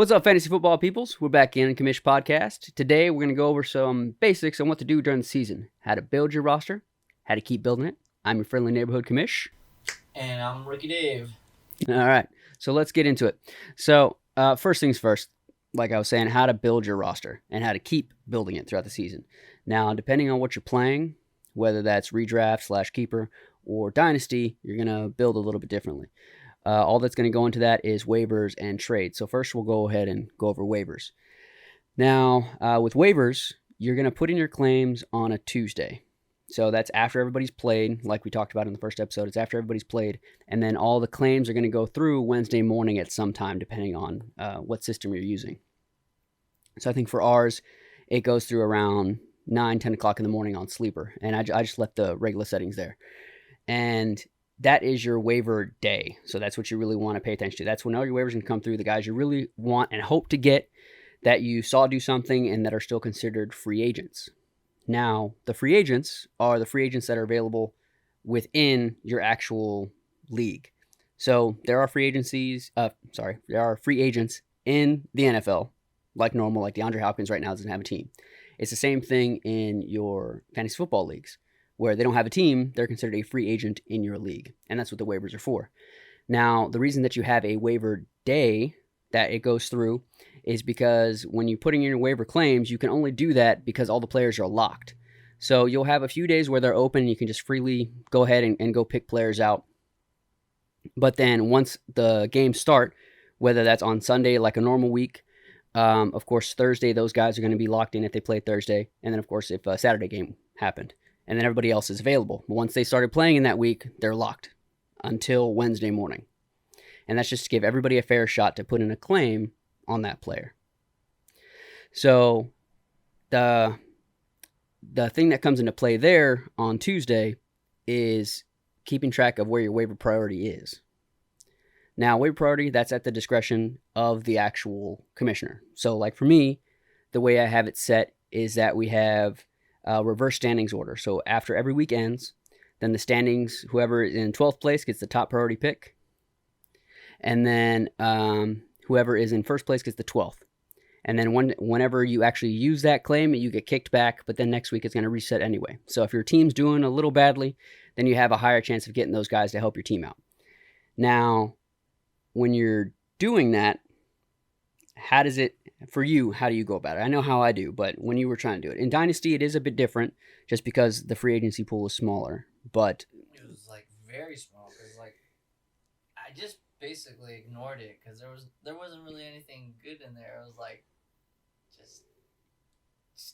What's up, fantasy football peoples? We're back in Commish Podcast. Today, we're going to go over some basics on what to do during the season, how to build your roster, how to keep building it. I'm your friendly neighborhood Commish. And I'm Ricky Dave. All right, so let's get into it. So, first things first, like I was saying, how to build your roster and how to keep building it throughout the season. Now, depending on what you're playing, whether that's redraft / keeper or dynasty, you're going to build a little bit differently. All that's going to go into that is waivers and trades. So first we'll go ahead and go over waivers. Now, with waivers, you're going to put in your claims on a Tuesday. So that's after everybody's played, like we talked about in the first episode. It's after everybody's played. And then all the claims are going to go through Wednesday morning at some time, depending on what system you're using. So I think for ours, it goes through around 9, 10 o'clock in the morning on Sleeper. And I just left the regular settings there. And that is your waiver day. So that's what you really want to pay attention to. That's when all your waivers can come through, the guys you really want and hope to get that you saw do something and that are still considered free agents. Now, the free agents are the free agents that are available within your actual league. So there are free agents in the NFL, like normal, like DeAndre Hopkins right now doesn't have a team. It's the same thing in your fantasy football leagues, where they don't have a team, they're considered a free agent in your league. And that's what the waivers are for. Now, the reason that you have a waiver day that it goes through is because when you're putting in your waiver claims, you can only do that because all the players are locked. So you'll have a few days where they're open, and you can just freely go ahead and go pick players out. But then once the games start, whether that's on Sunday like a normal week, of course Thursday those guys are going to be locked in if they play Thursday. And then of course if a Saturday game happened. And then everybody else is available. But once they started playing in that week, they're locked until Wednesday morning. And that's just to give everybody a fair shot to put in a claim on that player. So the thing that comes into play there on Tuesday is keeping track of where your waiver priority is. Now, waiver priority, that's at the discretion of the actual commissioner. So like for me, the way I have it set is that we have reverse standings order. So after every week ends, then the standings, whoever is in 12th place gets the top priority pick. And then whoever is in first place gets the 12th. And then whenever you actually use that claim, you get kicked back, but then next week it's going to reset anyway. So if your team's doing a little badly, then you have a higher chance of getting those guys to help your team out. Now, when you're doing that, how do you go about it? I know how I do, but when you were trying to do it. In Dynasty, it is a bit different just because the free agency pool is smaller, but it was like very small because like I just basically ignored it because there wasn't really anything good in there. It was like just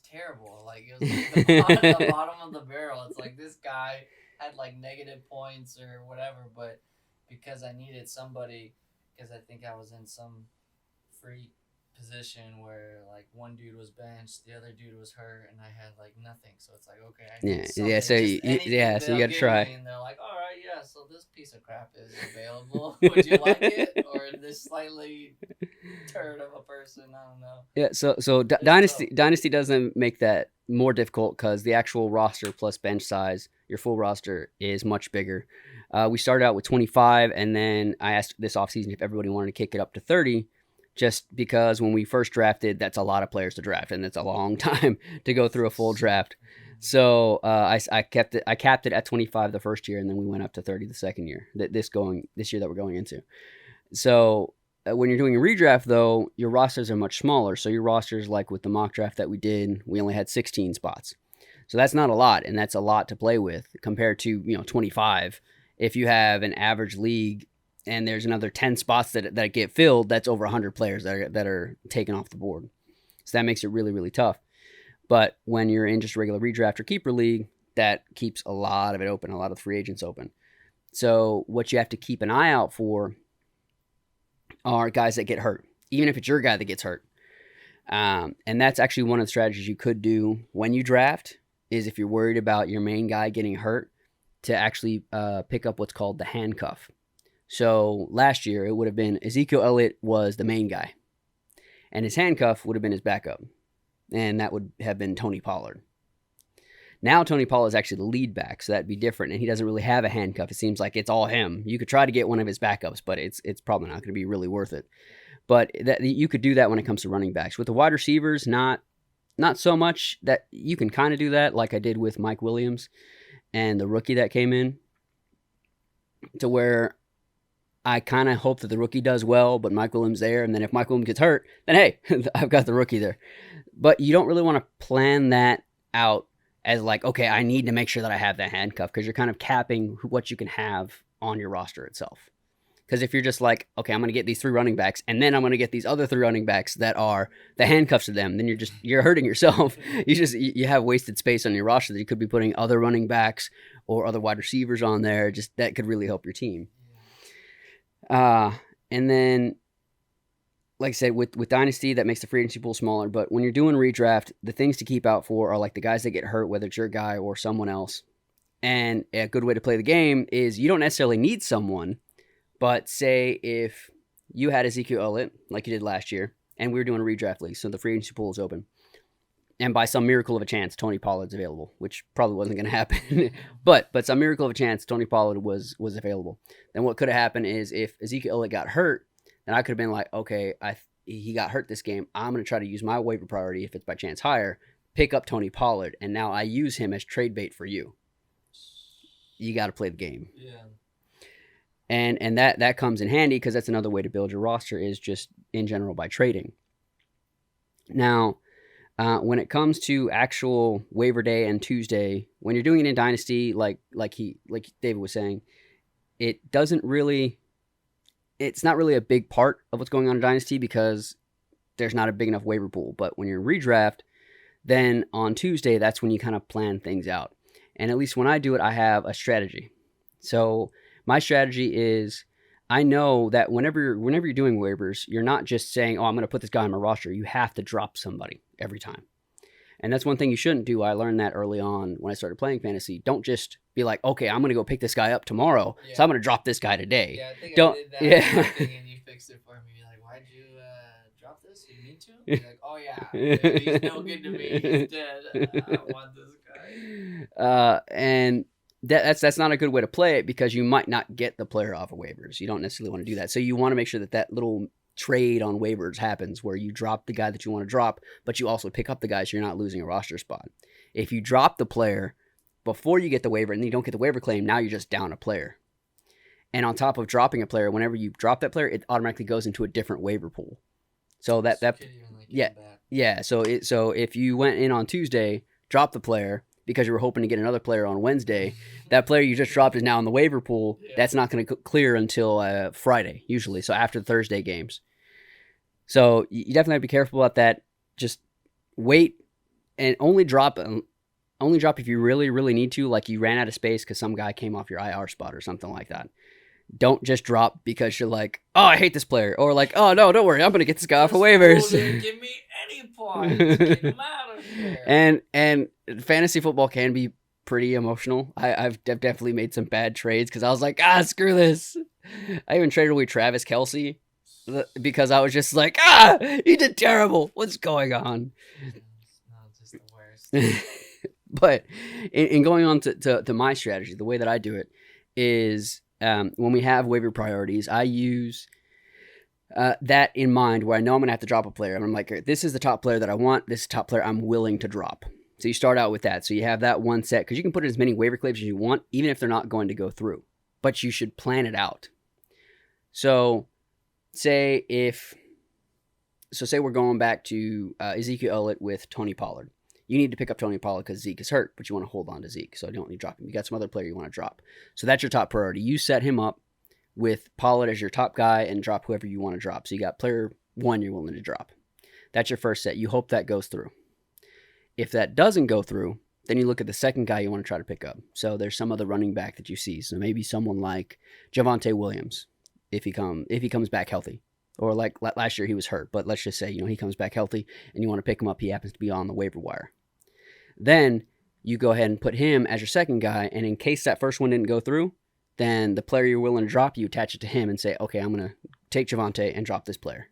terrible. Like it was like the bottom of the barrel. It's like this guy had like negative points or whatever, but because I needed somebody, because I think I was in some free position where like one dude was benched, the other dude was hurt, and I had like nothing. So it's like, okay, I need something. So you got to try. And they're like, all right, yeah, so this piece of crap is available. Would you like it, or this slightly turd of a person? I don't know. Yeah, so Dynasty doesn't make that more difficult because the actual roster plus bench size, your full roster, is much bigger. We started out with 25, and then I asked this offseason if everybody wanted to kick it up to 30. Just because when we first drafted, that's a lot of players to draft, and it's a long time to go through a full draft. So I capped it at 25 the first year, and then we went up to 30 the second year. This year that we're going into. So when you're doing a redraft, though, your rosters are much smaller. So your rosters, like with the mock draft that we did, we only had 16 spots. So that's not a lot, and that's a lot to play with compared to 25. If you have an average league and there's another 10 spots that get filled, that's over 100 players that are taken off the board. So that makes it really, really tough. But when you're in just a regular redraft or keeper league, that keeps a lot of it open, a lot of the free agents open. So what you have to keep an eye out for are guys that get hurt, even if it's your guy that gets hurt. And that's actually one of the strategies you could do when you draft, is if you're worried about your main guy getting hurt, to actually pick up what's called the handcuff. So last year, it would have been Ezekiel Elliott was the main guy, and his handcuff would have been his backup, and that would have been Tony Pollard. Now Tony Pollard is actually the lead back, so that'd be different, and he doesn't really have a handcuff. It seems like it's all him. You could try to get one of his backups, but it's probably not going to be really worth it. But that you could do that when it comes to running backs. With the wide receivers, not so much. That you can kind of do that, like I did with Mike Williams and the rookie that came in, to where I kind of hope that the rookie does well, but Mike Williams there, and then if Mike Williams gets hurt, then hey, I've got the rookie there. But you don't really want to plan that out as like, okay, I need to make sure that I have that handcuff, because you're kind of capping what you can have on your roster itself. Because if you're just like, okay, I'm going to get these 3 running backs, and then I'm going to get these other 3 running backs that are the handcuffs to them, then you're hurting yourself. You have wasted space on your roster that you could be putting other running backs or other wide receivers on there. Just that could really help your team. And then, like I said, with Dynasty, that makes the free agency pool smaller. But when you're doing redraft, the things to keep out for are like the guys that get hurt, whether it's your guy or someone else. And a good way to play the game is you don't necessarily need someone. But say if you had Ezekiel Elliott, like you did last year, and we were doing a redraft league, so the free agency pool is open, and by some miracle of a chance, Tony Pollard's available, which probably wasn't going to happen, but some miracle of a chance, Tony Pollard was available. Then what could have happened is if Ezekiel Elliott got hurt, then I could have been like, okay, he got hurt this game. I'm going to try to use my waiver priority, if it's by chance higher, pick up Tony Pollard, and now I use him as trade bait for you. You got to play the game. Yeah. And that comes in handy, because that's another way to build your roster, is just in general by trading. Now, when it comes to actual waiver day and Tuesday, when you're doing it in Dynasty, like David was saying, it's not really a big part of what's going on in Dynasty, because there's not a big enough waiver pool. But when you're in redraft, then on Tuesday, that's when you kind of plan things out. And at least when I do it, I have a strategy. So my strategy is, I know that whenever you're doing waivers, you're not just saying, oh, I'm going to put this guy on my roster. You have to drop somebody every time. And that's one thing you shouldn't do. I learned that early on when I started playing fantasy. Don't just be like, okay, I'm going to go pick this guy up tomorrow, so I'm going to drop this guy today. Yeah, I think Don't, I did that thing and you fixed it for me. You're like, why'd you drop this? You need to? You're like, oh yeah, he's no good to me. He's dead. I don't want this guy. And that's not a good way to play it, because you might not get the player off of waivers. You don't necessarily want to do that. So you want to make sure that little trade on waivers happens, where you drop the guy that you want to drop, but you also pick up the guy, so you're not losing a roster spot. If you drop the player before you get the waiver and you don't get the waiver claim, now you're just down a player. And on top of dropping a player, whenever you drop that player, it automatically goes into a different waiver pool. So yeah. So if you went in on Tuesday, drop the player because you were hoping to get another player on Wednesday, that player you just dropped is now in the waiver pool. Yeah. That's not going to clear until Friday, usually. So after the Thursday games. So you definitely have to be careful about that. Just wait and only drop if you really, really need to, like you ran out of space because some guy came off your IR spot or something like that. Don't just drop because you're like, oh, I hate this player. Or like, oh, no, don't worry. I'm going to get this guy off of waivers. Give me any points. Get him out of here. And fantasy football can be pretty emotional. I've definitely made some bad trades because I was like, screw this. I even traded away Travis Kelce because I was just like, he did terrible. What's going on? It's not just the worst. But in going on to my strategy, the way that I do it is when we have waiver priorities, I use that in mind where I know I'm going to have to drop a player. I'm like, this is the top player that I want. This is the top player I'm willing to drop. So you start out with that. So you have that one set because you can put in as many waiver claims as you want, even if they're not going to go through. But you should plan it out. So say we're going back to Ezekiel Elliott with Tony Pollard. You need to pick up Tony Pollard because Zeke is hurt, but you want to hold on to Zeke, so you don't need to drop him. You got some other player you want to drop. So that's your top priority. You set him up with Pollard as your top guy and drop whoever you want to drop. So you got player one you're willing to drop. That's your first set. You hope that goes through. If that doesn't go through, then you look at the second guy you want to try to pick up. So there's some other running back that you see. So maybe someone like Javonte Williams, if he comes back healthy. Or like last year he was hurt, but let's just say he comes back healthy and you want to pick him up. He happens to be on the waiver wire. Then you go ahead and put him as your second guy, and in case that first one didn't go through, then the player you're willing to drop, you attach it to him and say, okay, I'm going to take Javonte and drop this player.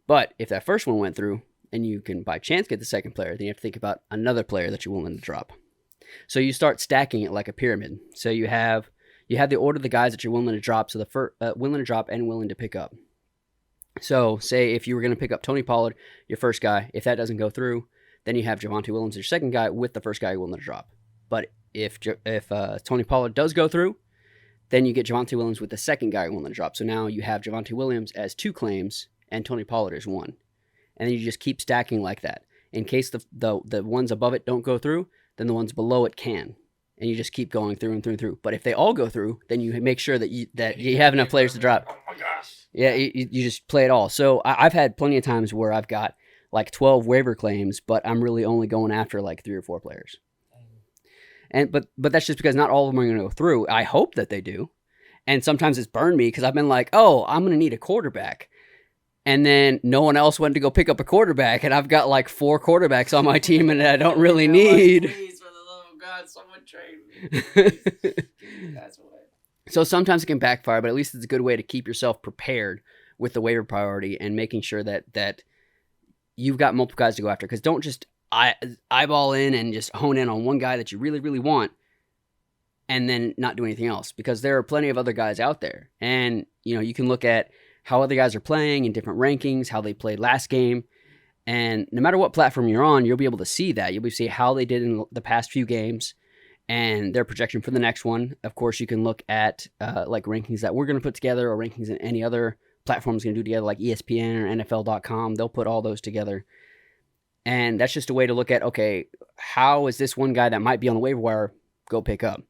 But if that first one went through, and you can by chance get the second player, then you have to think about another player that you're willing to drop. So you start stacking it like a pyramid. So you have the order of the guys that you're willing to drop, so the willing to drop and willing to pick up. So say if you were going to pick up Tony Pollard, your first guy, if that doesn't go through, then you have Javonte Williams, your second guy, with the first guy you're willing to drop. But if Tony Pollard does go through, then you get Javonte Williams with the second guy you're willing to drop. So now you have Javonte Williams as 2 claims and Tony Pollard as 1. And then you just keep stacking like that. In case the ones above it don't go through, then the ones below it can. And you just keep going through and through and through. But if they all go through, then you make sure that you have enough players to drop. Oh my gosh. Yeah, you just play it all. So I've had plenty of times where I've got like 12 waiver claims, but I'm really only going after like 3 or 4 players. But that's just because not all of them are going to go through. I hope that they do. And sometimes it's burned me because I've been like, oh, I'm going to need a quarterback. And then no one else went to go pick up a quarterback, and I've got like 4 quarterbacks on my team and I don't really need. Please, for the love of God, someone trade me. Please, give these guys away. So sometimes it can backfire, but at least it's a good way to keep yourself prepared with the waiver priority and making sure that you've got multiple guys to go after. Because don't just eyeball in and just hone in on one guy that you really, really want and then not do anything else. Because there are plenty of other guys out there. And, you can look at how other guys are playing in different rankings, how they played last game. And no matter what platform you're on, you'll be able to see that. You'll be able to see how they did in the past few games and their projection for the next one. Of course, you can look at like rankings that we're going to put together or rankings that any other platform is going to do together, like ESPN or NFL.com. They'll put all those together. And that's just a way to look at, okay, how is this one guy that might be on the waiver wire go pick up?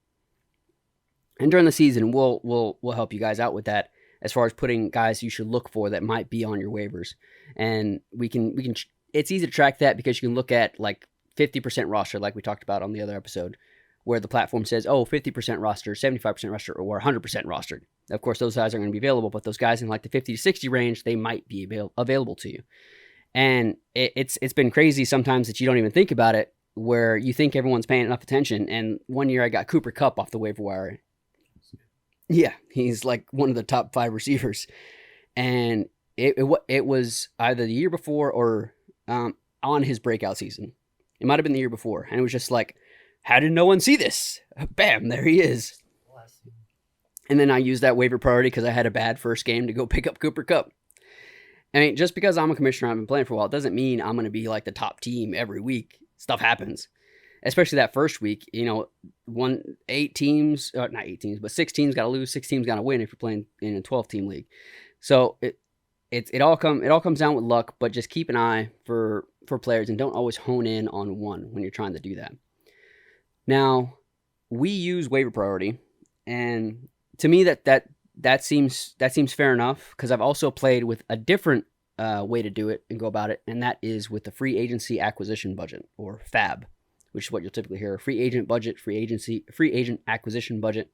And during the season, we'll help you guys out with that as far as putting guys you should look for that might be on your waivers. And we can it's easy to track that because you can look at like 50% roster, like we talked about on the other episode, where the platform says, 50% roster, 75% roster, or 100% rostered. Of course, those guys aren't going to be available, but those guys in like the 50 to 60 range, they might be available to you. And it's been crazy sometimes that you don't even think about it, where you think everyone's paying enough attention. And one year I got Cooper Kupp off the waiver wire. Yeah, he's like one of the top 5 receivers. And it was either the year before or on his breakout season. It might have been the year before. And it was just like, how did no one see this? Bam, there he is. And then I used that waiver priority because I had a bad first game to go pick up Cooper Kupp. I mean, just because I'm a commissioner, I've been playing for a while, it doesn't mean I'm going to be like the top team every week. Stuff happens. Especially that first week, 8 teams, not 8 teams, but 6 teams got to lose, 6 teams got to win if you're playing in a 12-team league. So it all comes down with luck, but just keep an eye for players and don't always hone in on one when you're trying to do that. Now, we use waiver priority, and to me that seems fair enough because I've also played with a different way to do it and go about it, and that is with the free agency acquisition budget, or FAB, which is what you'll typically hear: free agent budget, free agent acquisition budget.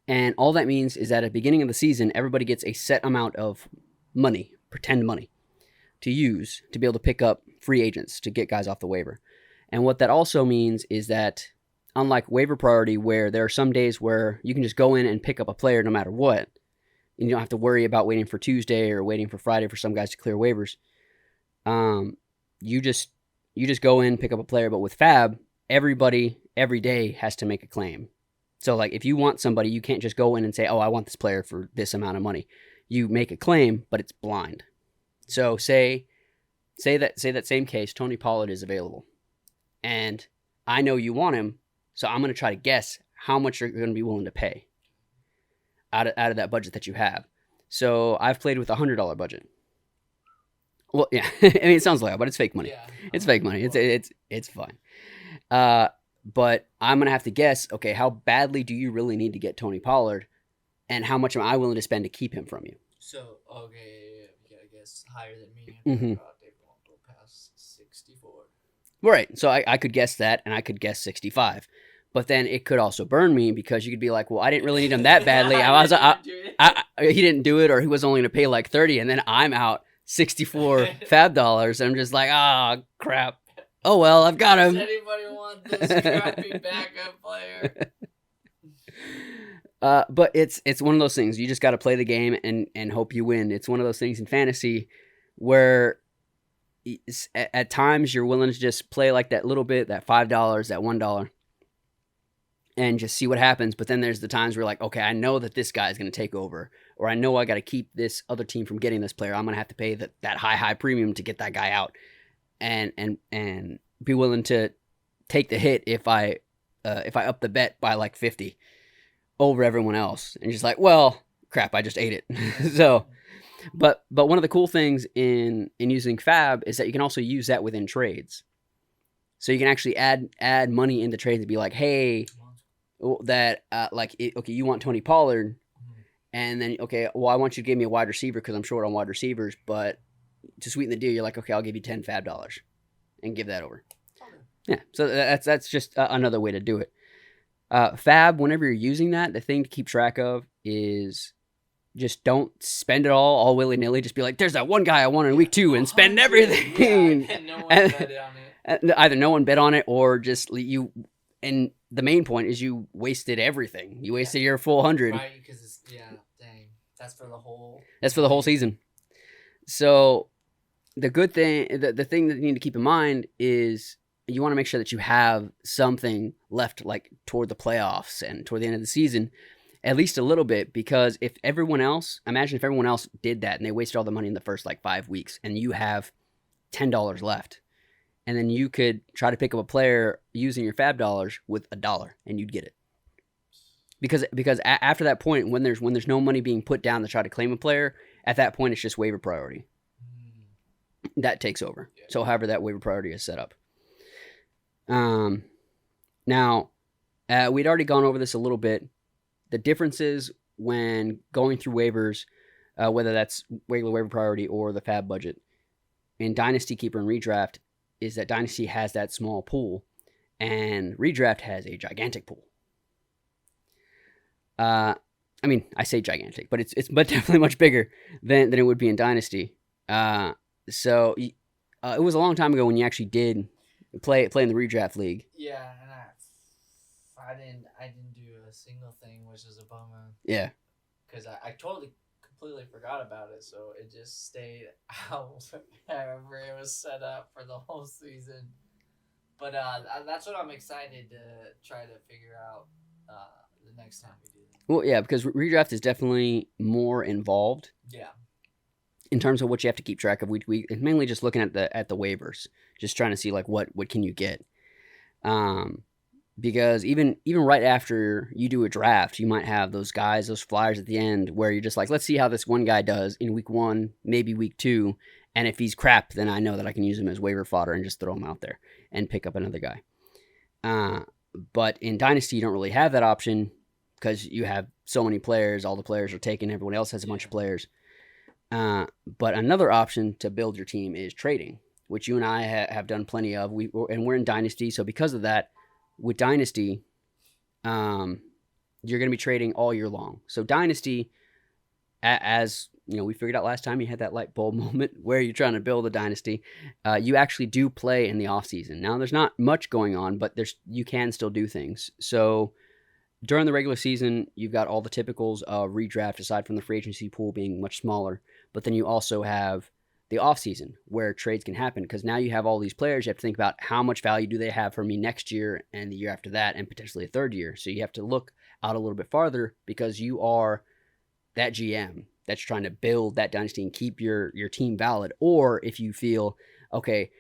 And all that means is that at the beginning of the season, everybody gets a set amount of money, pretend money, to use to be able to pick up free agents to get guys off the waiver. And what that also means is that, unlike waiver priority, where there are some days where you can just go in and pick up a player no matter what, and you don't have to worry about waiting for Tuesday or waiting for Friday for some guys to clear waivers. You just go in, pick up a player. But with FAB, everybody every day has to make a claim. So like if you want somebody, you can't just go in and say, I want this player for this amount of money. You make a claim, but it's blind. So say that same case, Tony Pollard is available. And I know you want him, so I'm going to try to guess how much you're going to be willing to pay out of that budget that you have. So I've played with a $100 budget. Well, yeah, I mean, it sounds low, but it's fake money. Yeah, it's fake money. It's fine. But I'm going to have to guess, okay, how badly do you really need to get Tony Pollard, and how much am I willing to spend to keep him from you? So, okay, yeah, I guess higher than me. Mm-hmm. They won't go past 64. Right, so I could guess that, and I could guess 65. But then it could also burn me because you could be like, well, I didn't really need him that badly. He didn't do it, or he was only going to pay like 30, and then I'm out 64 FAB dollars. I'm just like, crap. Oh, well, I've got him. Does anybody want this crappy backup player? But it's one of those things. You just got to play the game and hope you win. It's one of those things in fantasy where at times you're willing to just play like that little bit, that $5, that $1, and just see what happens. But then there's the times where you're like, okay, I know that this guy is going to take over, or I know I got to keep this other team from getting this player. I'm going to have to pay that high premium to get that guy out, and be willing to take the hit if I up the bet by like 50 over everyone else, and just like, well, crap, I just ate it. So, but one of the cool things in using Fab is that you can also use that within trades. So you can actually add money into trades and be like, hey, that okay, you want Tony Pollard, and then okay, well, I want you to give me a wide receiver because I'm short on wide receivers, but to sweeten the deal, you're like, okay, I'll give you $10 Fab and give that over. Yeah, so that's just another way to do it. Fab, whenever you're using that, the thing to keep track of is just don't spend it all willy-nilly. Just be like, there's that one guy I want in week 2 and spend everything. Yeah, and no one bet on it. Either no one bet on it or just you. And the main point is you wasted everything. You wasted your full 100. Right, because dang. That's for the whole season. So the good thing, the thing that you need to keep in mind is you want to make sure that you have something left like toward the playoffs and toward the end of the season, at least a little bit, because if everyone else did that and they wasted all the money in the first like 5 weeks and you have $10 left, and then you could try to pick up a player using your Fab dollars with $1 and you'd get it. Because after that point, when there's no money being put down to try to claim a player, at that point it's just waiver priority. That takes over. So however that waiver priority is set up. Now, we'd already gone over this a little bit. The differences when going through waivers, whether that's regular waiver priority or the Fab budget, in Dynasty Keeper and Redraft, is that Dynasty has that small pool, and Redraft has a gigantic pool. I mean, I say gigantic, but it's definitely much bigger than it would be in Dynasty. So it was a long time ago when you actually did play in the Redraft league. Yeah, and I didn't do a single thing, which is a bummer. Yeah. Because I completely forgot about it, so it just stayed out wherever it was set up for the whole season. But that's what I'm excited to try to figure out the next time we do that. Well, yeah, because Redraft is definitely more involved. Yeah. In terms of what you have to keep track of week to week, and mainly just looking at the waivers, just trying to see like what can you get. Because even right after you do a draft, you might have those flyers at the end where you're just like, let's see how this one guy does in week 1, maybe week 2, and if he's crap, then I know that I can use him as waiver fodder and just throw him out there and pick up another guy. But in Dynasty, you don't really have that option because you have so many players, all the players are taken, everyone else has a bunch of players. But another option to build your team is trading, which you and I have done plenty of. We're in Dynasty, so because of that, with Dynasty, you're going to be trading all year long. So Dynasty, as you know, we figured out last time, you had that light bulb moment where you're trying to build a Dynasty. You actually do play in the off season. Now, there's not much going on, but you can still do things. So during the regular season, you've got all the typicals of redraft, aside from the free agency pool being much smaller. But then you also have the offseason where trades can happen, because now you have all these players. You have to think about how much value do they have for me next year and the year after that and potentially a third year. So you have to look out a little bit farther because you are that GM that's trying to build that dynasty and keep your team valid. Or if you feel, okay,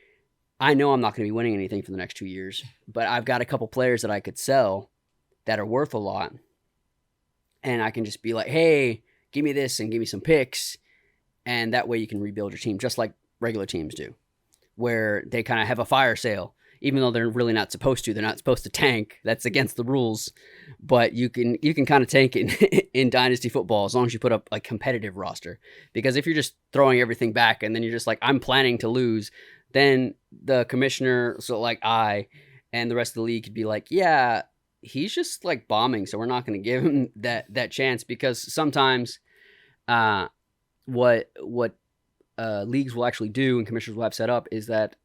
I know I'm not going to be winning anything for the next 2 years, but I've got a couple players that I could sell that are worth a lot, and I can just be like, hey, give me this and give me some picks. And that way you can rebuild your team just like regular teams do, where they kind of have a fire sale, even though they're really not supposed to. They're not supposed to tank. That's against the rules. But you can kind of tank it in Dynasty football as long as you put up a competitive roster. Because if you're just throwing everything back and then you're just like, I'm planning to lose, then the commissioner, so like I and the rest of the league could be like, yeah, he's just like bombing, so we're not going to give him that chance. Because sometimes what leagues will actually do and commissioners will have set up is that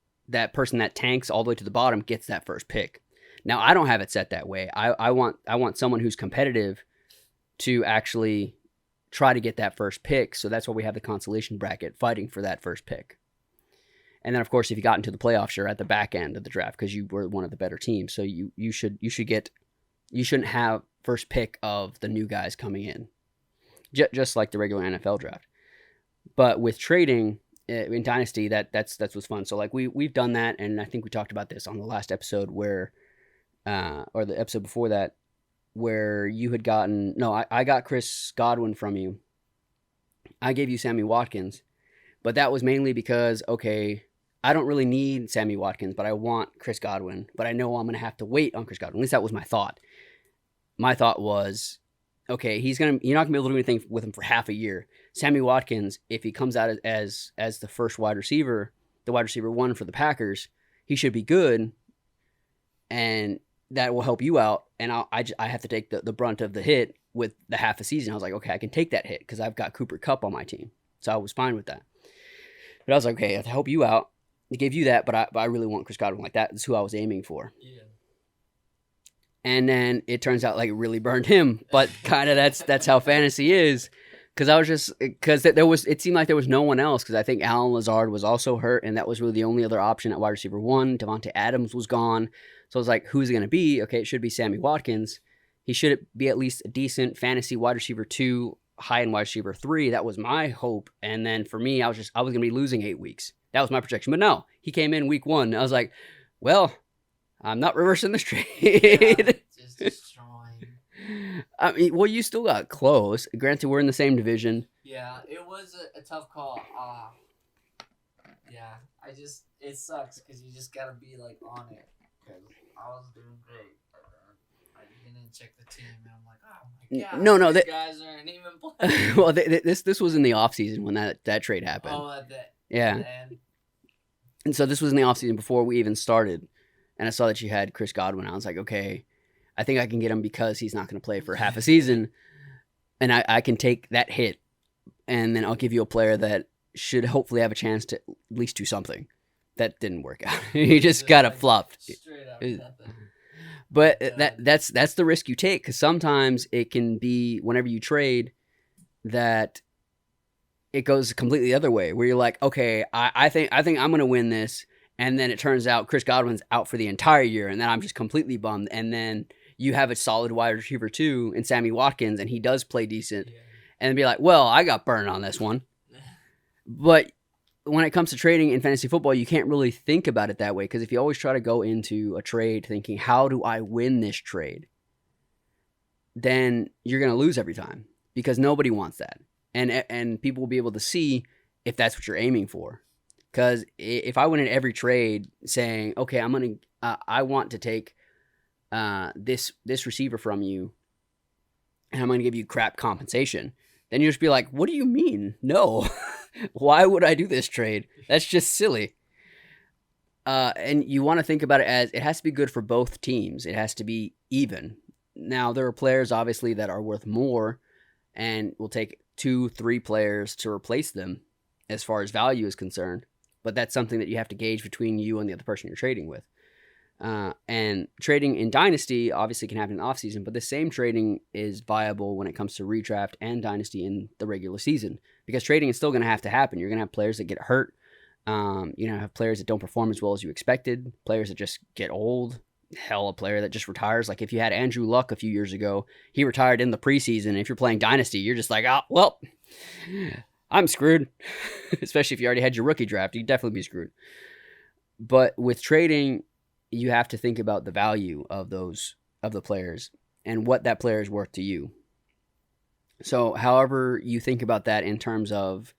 person that tanks all the way to the bottom gets that first pick. Now, I don't have it set that way. I want someone who's competitive to actually try to get that first pick. So that's why we have the consolation bracket, fighting for that first pick. And then, of course, if you got into the playoffs, you're at the back end of the draft because you were one of the better teams. So you shouldn't have first pick of the new guys coming in. just like the regular NFL draft. But with trading in Dynasty, that's what's fun. So like we've done that, and I think we talked about this on the last episode where, or the episode before that, where you had gotten I got Chris Godwin from you. I gave you Sammy Watkins, but that was mainly because I don't really need Sammy Watkins, but I want Chris Godwin. But I know I'm gonna have to wait on Chris Godwin. At least that was my thought. My thought was, you're not gonna be able to do anything with him for half a year. Sammy Watkins, if he comes out as the first wide receiver, the wide receiver one for the Packers, he should be good, and that will help you out. And I have to take the brunt of the hit with the half a season. I was like, okay, I can take that hit because I've got Cooper Kupp on my team, so I was fine with that. But I was like, okay, to help you out, I gave you that, but I really want Chris Godwin. Like that's who I was aiming for. Yeah. And then it turns out like it really burned him, but kind of that's how fantasy is. It seemed like there was no one else because I think Allen Lazard was also hurt, and that was really the only other option at wide receiver one. Devontae Adams was gone, so I was like, who's it going to be? Okay, it should be Sammy Watkins. He should be at least a decent fantasy wide receiver 2, high end wide receiver 3. That was my hope. And then for me, I was going to be losing 8 weeks. That was my projection. But no, he came in week 1. I was like, well, I'm not reversing this trade. Yeah, just destroying. I mean, well, you still got close. Granted, we're in the same division. Yeah, it was a tough call. Yeah, it sucks because you just gotta be like on it. Because I was doing great. I didn't check the team, and I'm like, oh my god, no, these guys aren't even playing. Well, this was in the offseason when that trade happened. Oh, yeah. And so this was in the offseason before we even started, and I saw that you had Chris Godwin. I was like, okay, I think I can get him because he's not going to play for half a season, and I can take that hit, and then I'll give you a player that should hopefully have a chance to at least do something. That didn't work out. He just got it flopped. Straight up nothing. But that's the risk you take, because sometimes it can be whenever you trade that it goes completely the other way, where you're like, okay, I think I'm going to win this, and then it turns out Chris Godwin's out for the entire year, and then I'm just completely bummed, and then you have a solid wide receiver 2 in Sammy Watkins, and he does play decent, and be like, well, I got burned on this one. But when it comes to trading in fantasy football, you can't really think about it that way, because if you always try to go into a trade thinking, how do I win this trade? Then you're going to lose every time, because nobody wants that. And people will be able to see if that's what you're aiming for. Because if I went in every trade saying, okay, I want to take this receiver from you, and I'm going to give you crap compensation, then you just be like, what do you mean? No. Why would I do this trade? That's just silly. And you want to think about it as it has to be good for both teams. It has to be even. Now, there are players, obviously, that are worth more and will take 2-3 players to replace them as far as value is concerned. But that's something that you have to gauge between you and the other person you're trading with. And trading in Dynasty obviously can happen in the offseason, but the same trading is viable when it comes to redraft and Dynasty in the regular season, because trading is still going to have to happen. You're going to have players that get hurt. Have players that don't perform as well as you expected, players that just get old. Hell, a player that just retires. Like if you had Andrew Luck a few years ago, he retired in the preseason. If you're playing Dynasty, you're just like, oh, well, I'm screwed. Especially if you already had your rookie draft, you'd definitely be screwed. But with trading, you have to think about the value of the players and what that player is worth to you. So however you think about that in terms of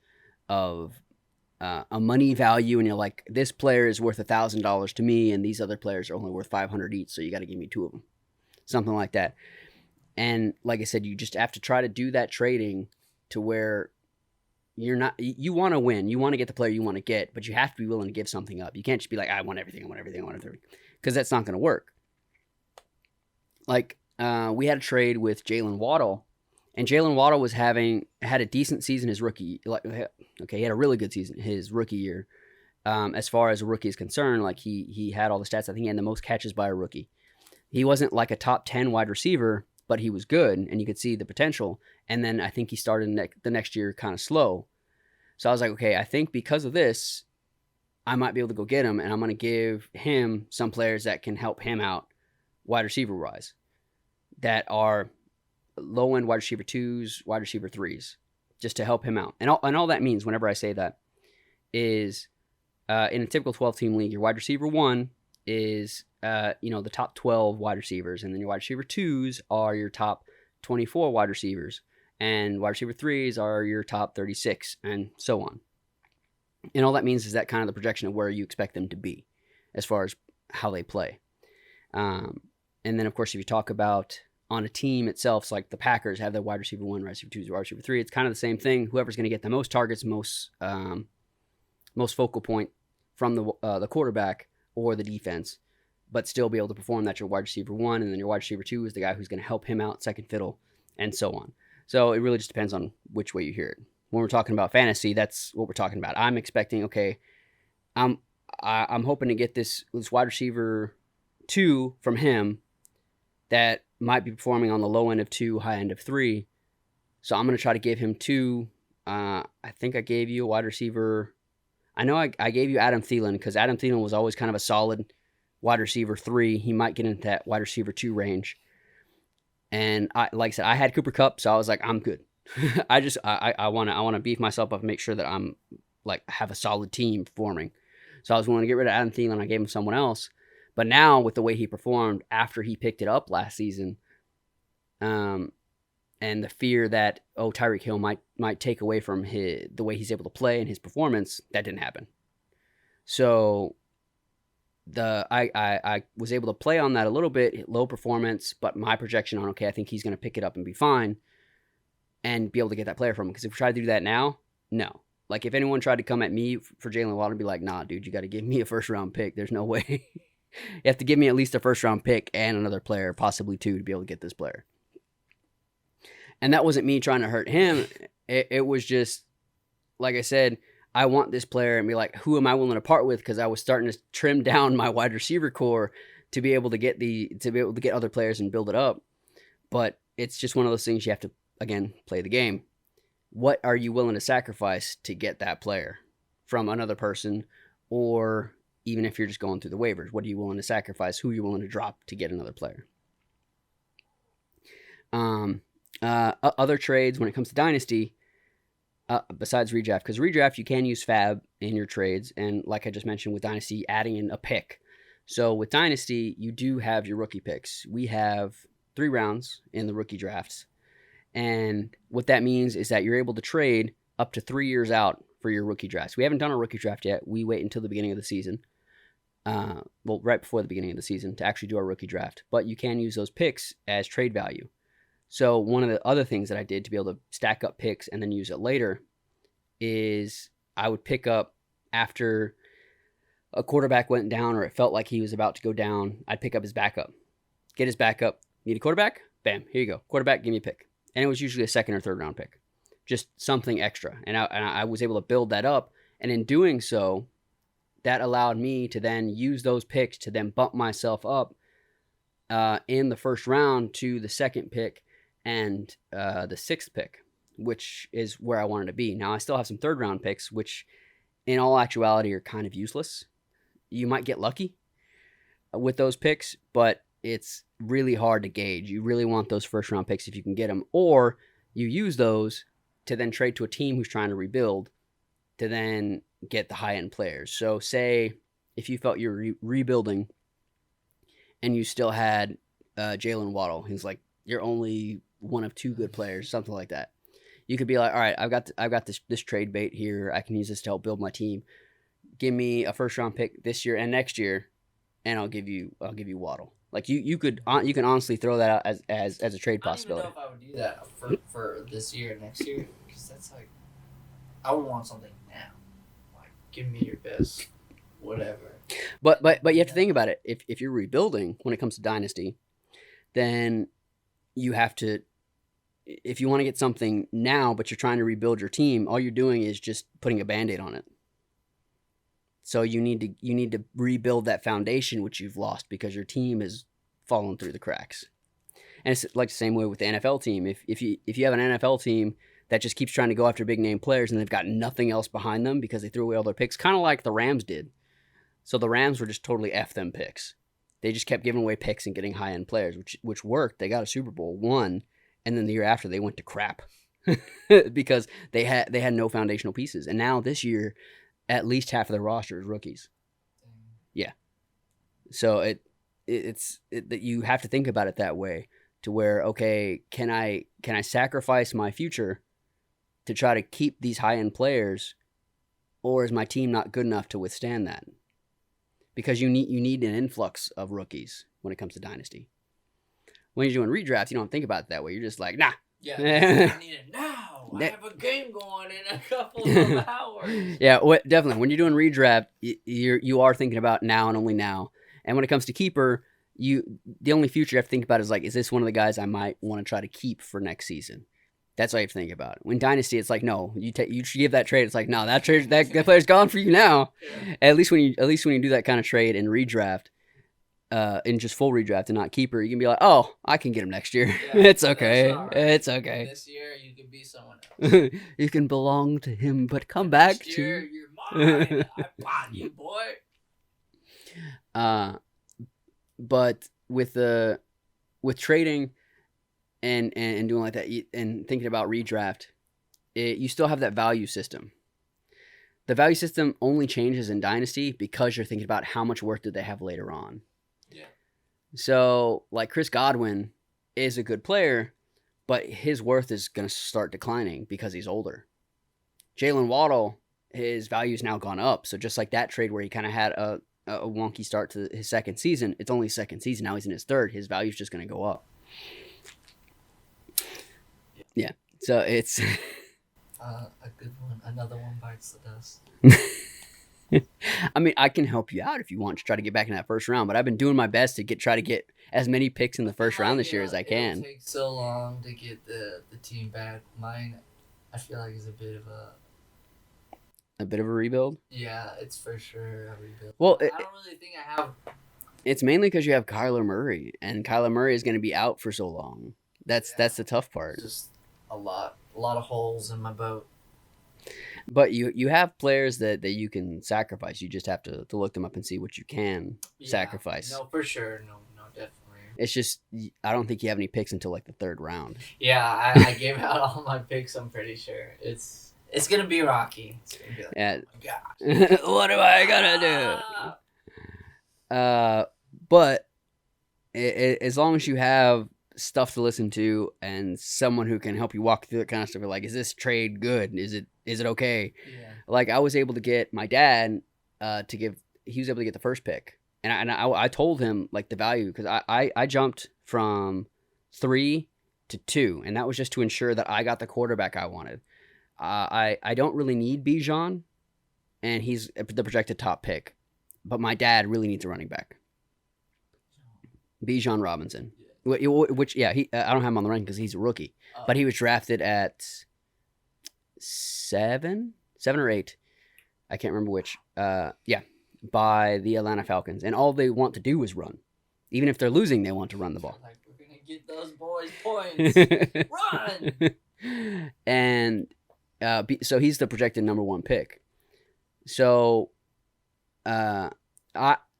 a money value, and you're like, this player is worth $1,000 to me, and these other players are only worth $500 each, so you got to give me 2 of them. Something like that. And like I said, you just have to try to do that trading to where you want to win. You want to get the player you want to get, but you have to be willing to give something up. You can't just be like, I want everything. Because that's not going to work. Like, we had a trade with Jalen Waddle, and Jalen Waddle had a decent season his rookie. He had a really good season his rookie year. As far as a rookie is concerned, like he had all the stats. I think he had the most catches by a rookie. He wasn't like a top 10 wide receiver, but he was good, and you could see the potential. And then I think he started the next year kind of slow. So I was like, okay, I think because of this, I might be able to go get him, and I'm going to give him some players that can help him out wide receiver-wise, that are low end wide receiver 2s, wide receiver 3s, just to help him out. And all that means, whenever I say that, is in a typical 12-team league, your wide receiver 1 is the top 12 wide receivers, and then your wide receiver 2s are your top 24 wide receivers, and wide receiver 3s are your top 36, and so on. And all that means is that kind of the projection of where you expect them to be as far as how they play. And then, of course, if you talk about on a team itself, it's like the Packers have their wide receiver 1, wide receiver 2, wide receiver 3. It's kind of the same thing. Whoever's going to get the most targets, most focal point from the quarterback or the defense, but still be able to perform, that's your wide receiver 1, and then your wide receiver 2 is the guy who's going to help him out, second fiddle, and so on. So it really just depends on which way you hear it. When we're talking about fantasy, that's what we're talking about. I'm expecting, okay, I'm hoping to get this wide receiver 2 from him that might be performing on the low end of 2, high end of 3. So I'm going to try to give him 2. I think I gave you a wide receiver. I know I gave you Adam Thielen, because Adam Thielen was always kind of a solid wide receiver 3. He might get into that wide receiver 2 range. And like I said, I had Cooper Kupp, so I was like, I'm good. I want to beef myself up and make sure that I'm like have a solid team forming. So I was willing to get rid of Adam Thielen. I gave him someone else. But now with the way he performed after he picked it up last season, and the fear that Tyreek Hill might take away from the way he's able to play and his performance, that didn't happen. So I was able to play on that a little bit, low performance, but my projection on, okay, I think he's going to pick it up and be fine and be able to get that player from him. Because if we try to do that now, no. Like if anyone tried to come at me for Jalen Waddle, I'd be like, nah, dude, you got to give me a first round pick. There's no way. You have to give me at least a first round pick and another player, possibly 2, to be able to get this player. And that wasn't me trying to hurt him. It was just, like I said, I want this player and be like, who am I willing to part with? Because I was starting to trim down my wide receiver core to be able to get other players and build it up. But it's just one of those things you have to, again, play the game. What are you willing to sacrifice to get that player from another person? Or even if you're just going through the waivers, what are you willing to sacrifice? Who are you willing to drop to get another player? Other trades when it comes to Dynasty, besides redraft, because redraft you can use Fab in your trades, and like I just mentioned with Dynasty, adding in a pick. So with Dynasty, you do have your rookie picks. We have 3 rounds in the rookie drafts, and what that means is that you're able to trade up to 3 years out for your rookie drafts. We haven't done a rookie draft yet. We wait until the beginning of the season. Right before the beginning of the season to actually do our rookie draft. But you can use those picks as trade value. So one of the other things that I did to be able to stack up picks and then use it later is I would pick up after a quarterback went down or it felt like he was about to go down, I'd pick up his backup. Get his backup. Need a quarterback? Bam, here you go. Quarterback, give me a pick. And it was usually a second or third round pick. Just something extra. And I was able to build that up. And in doing so, that allowed me to then use those picks to then bump myself up in the first round to the second pick and the 6th pick, which is where I wanted to be. Now, I still have some third round picks, which in all actuality are kind of useless. You might get lucky with those picks, but it's really hard to gauge. You really want those first round picks if you can get them, or you use those to then trade to a team who's trying to rebuild to then get the high-end players. So say if you felt you were rebuilding and you still had Jalen Waddle, he's like, you're only one of 2 good players, something like that. You could be like, all right, I've got this trade bait here. I can use this to help build my team. Give me a first-round pick this year and next year, and I'll give you Waddle. Like you can honestly throw that out as a trade possibility. I don't even know if I would do that for this year and next year, because that's like, I would want something now. Like, give me your best, whatever. But you have to think about it. If you're rebuilding when it comes to Dynasty, then you have to, if you want to get something now, but you're trying to rebuild your team, all you're doing is just putting a Band-Aid on it. So you need to rebuild that foundation which you've lost because your team has fallen through the cracks. And it's like the same way with the NFL team. If you have an NFL team that just keeps trying to go after big name players and they've got nothing else behind them because they threw away all their picks, kind of like the Rams did. So the Rams were just totally F them picks. They just kept giving away picks and getting high end players, which worked. They got a Super Bowl, won, and then the year after they went to crap because they had no foundational pieces. And now this year, at least half of the roster is rookies. Yeah. So it's that you have to think about it that way, to where, okay, can I sacrifice my future to try to keep these high end players, or is my team not good enough to withstand that? Because you need an influx of rookies when it comes to Dynasty. When you're doing redraft, you don't think about it that way. You're just like, nah. Yeah, I need it now. I have a game going in a couple of hours. Yeah, definitely. When you're doing redraft, you are thinking about now and only now. And when it comes to keeper, the only future you have to think about is like, is this one of the guys I might want to try to keep for next season? That's all you have to think about. When Dynasty, it's like, no, you give that trade. It's like, no, that player's gone for you now. Yeah. At least when you do that kind of trade in redraft, in just full redraft and not keeper, you can be like, oh, I can get him next year. Yeah, it's okay. Right. It's okay. This year you can be someone else. You can belong to him, but come back next year, you're mine. I bought you, boy. But with trading and doing like that, and thinking about redraft, you still have that value system. The value system only changes in Dynasty because you're thinking about how much worth did they have later on. Yeah. So, like, Chris Godwin is a good player, but his worth is going to start declining because he's older. Jalen Waddle, his value's now gone up. So just like that trade where he kind of had a wonky start to his second season, it's only his second season. Now he's in his third. His value's just going to go up. Yeah. So it's... a good one. Another one bites the dust. I mean, I can help you out if you want to try to get back in that first round, but I've been doing my best to try to get as many picks in the first round this year as I can. It takes so long to get the team back. Mine, I feel like, is a bit of a rebuild. Yeah, it's for sure a rebuild. Well, I don't really think I have. It's mainly because you have Kyler Murray, and Kyler Murray is going to be out for so long. That's the tough part. Just a lot of holes in my boat. But you have players that you can sacrifice. You just have to look them up and see what you can sacrifice. No, for sure. No, definitely. It's just, I don't think you have any picks until like the third round. Yeah, I gave out all my picks, I'm pretty sure. It's going to be rocky. It's going to be like, yeah. Oh my gosh. What am I going to do? But as long as you have stuff to listen to and someone who can help you walk through that kind of stuff, like, is this trade good? Is it okay? Yeah. Like, I was able to get my dad he was able to get the first pick, and I told him like the value, because I jumped from 3 to 2, and that was just to ensure that I got the quarterback I wanted. I don't really need Bijan, and he's the projected top pick, but my dad really needs a running back. Bijan Robinson. Which, yeah, I don't have him on the ranking because he's a rookie. But he was drafted at 7 or 8. I can't remember which. By the Atlanta Falcons. And all they want to do is run. Even if they're losing, they want to run the ball. Like, we're going to get those boys points. Run! And so he's the projected number 1 pick. So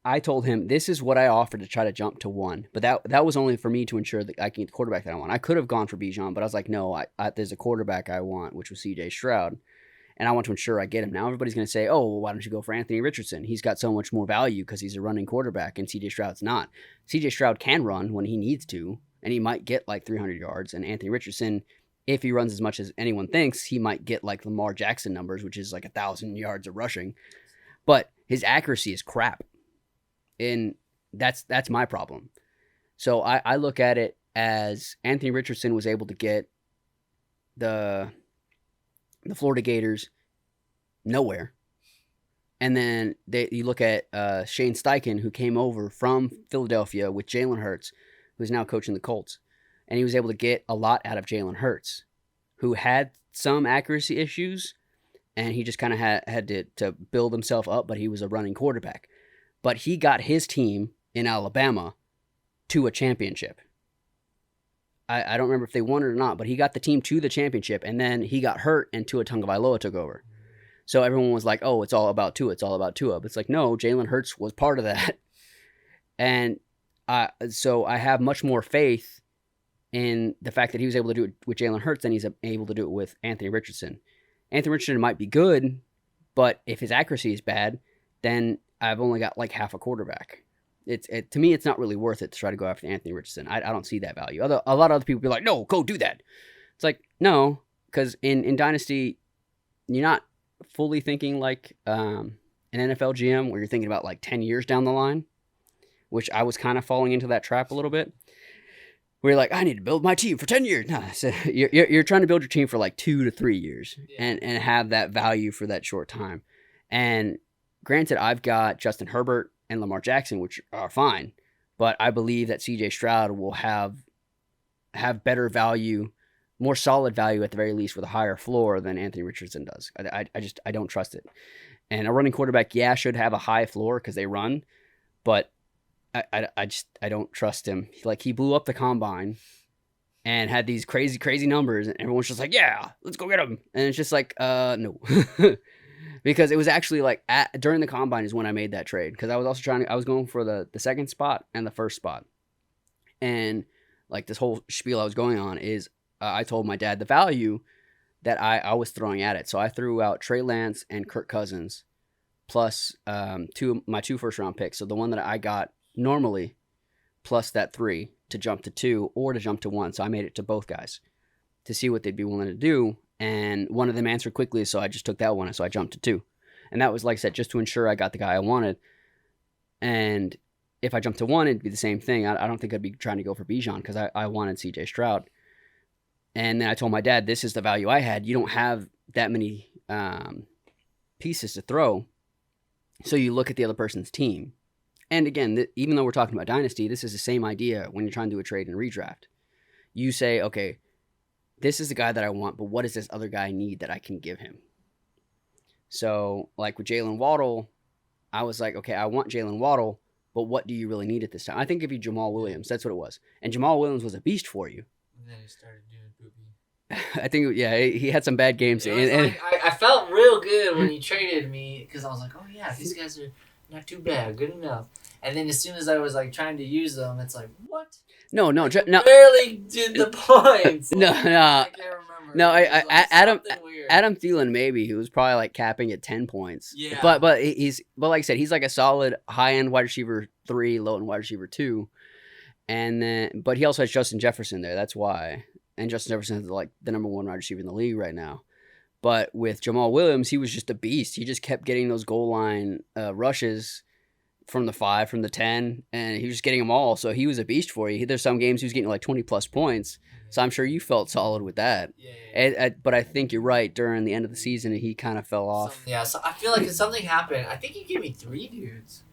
I told him, this is what I offered to try to jump to 1. But that was only for me to ensure that I can get the quarterback that I want. I could have gone for Bijan, but I was like, no, there's a quarterback I want, which was C.J. Stroud. And I want to ensure I get him. Now everybody's going to say, oh, well, why don't you go for Anthony Richardson? He's got so much more value because he's a running quarterback, and C.J. Stroud's not. C.J. Stroud can run when he needs to, and he might get like 300 yards. And Anthony Richardson, if he runs as much as anyone thinks, he might get like Lamar Jackson numbers, which is like 1,000 yards of rushing. But his accuracy is crap. And that's my problem. So I look at it as Anthony Richardson was able to get the Florida Gators nowhere. And then you look at Shane Steichen, who came over from Philadelphia with Jalen Hurts, who's now coaching the Colts. And he was able to get a lot out of Jalen Hurts, who had some accuracy issues, and he just kind of had to build himself up, but he was a running quarterback. But he got his team in Alabama to a championship. I don't remember if they won it or not, but he got the team to the championship, and then he got hurt, and Tua Tagovailoa took over. So everyone was like, oh, it's all about Tua. It's all about Tua. But it's like, no, Jalen Hurts was part of that. And so I have much more faith in the fact that he was able to do it with Jalen Hurts, then he's able to do it with Anthony Richardson. Anthony Richardson might be good, but if his accuracy is bad, then I've only got like half a quarterback. To me, it's not really worth it to try to go after Anthony Richardson. I don't see that value. A lot of other people be like, no, go do that. It's like, no, because in Dynasty, you're not fully thinking like an NFL GM where you're thinking about like 10 years down the line, which I was kind of falling into that trap a little bit. Where you're like, I need to build my team for 10 years. No, so you're trying to build your team for like 2 to 3 years and have that value for that short time. And granted, I've got Justin Herbert and Lamar Jackson, which are fine. But I believe that CJ Stroud will have better value, more solid value at the very least with a higher floor than Anthony Richardson does. I don't trust it. And a running quarterback, should have a high floor because they run. But I don't trust him. Like, he blew up the combine and had these crazy numbers, and everyone's just like, yeah, let's go get him. And it's just like, no. Because it was actually like during the combine is when I made that trade. Because I was also I was going for the second spot and the first spot. And like this whole spiel I was going on is I told my dad the value that I was throwing at it. So I threw out Trey Lance and Kirk Cousins plus my 2 first-round picks. So the one that I got normally, plus that 3 to jump to 2 or to jump to 1. So I made it to both guys to see what they'd be willing to do. And one of them answered quickly, so I just took that one. So I jumped to 2. And that was, like I said, just to ensure I got the guy I wanted. And if I jumped to 1, it'd be the same thing. I don't think I'd be trying to go for Bijan because I wanted CJ Stroud. And then I told my dad, this is the value I had. You don't have that many pieces to throw. So you look at the other person's team. And again, even though we're talking about Dynasty, this is the same idea when you're trying to do a trade and redraft. You say, okay, this is the guy that I want, but what does this other guy need that I can give him? So, like with Jalen Waddle, I was like, okay, I want Jalen Waddle, but what do you really need at this time? I think if you Jamal Williams, that's what it was. And Jamal Williams was a beast for you. And then he started doing poopy. I think, he had some bad games. I felt real good when you traded me because I was like, oh yeah, these guys are not too bad, good enough. And then as soon as I was like trying to use them, it's like, what? No. Barely did the points. No. I can't remember. No, Adam Thielen maybe he was probably like capping at 10 points. Yeah. But like I said, he's like a solid high end wide receiver 3, low end wide receiver 2, and then but he also has Justin Jefferson there. That's why. And Justin Jefferson is like the number 1 wide receiver in the league right now. But with Jamal Williams, he was just a beast. He just kept getting those goal line rushes from the 5, from the 10, and he was just getting them all. So he was a beast for you. There's some games he was getting like 20 plus points. So I'm sure you felt solid with that. Yeah. But I think you're right. During the end of the season, he kind of fell off. So I feel like if something happened, I think he gave me 3 dudes.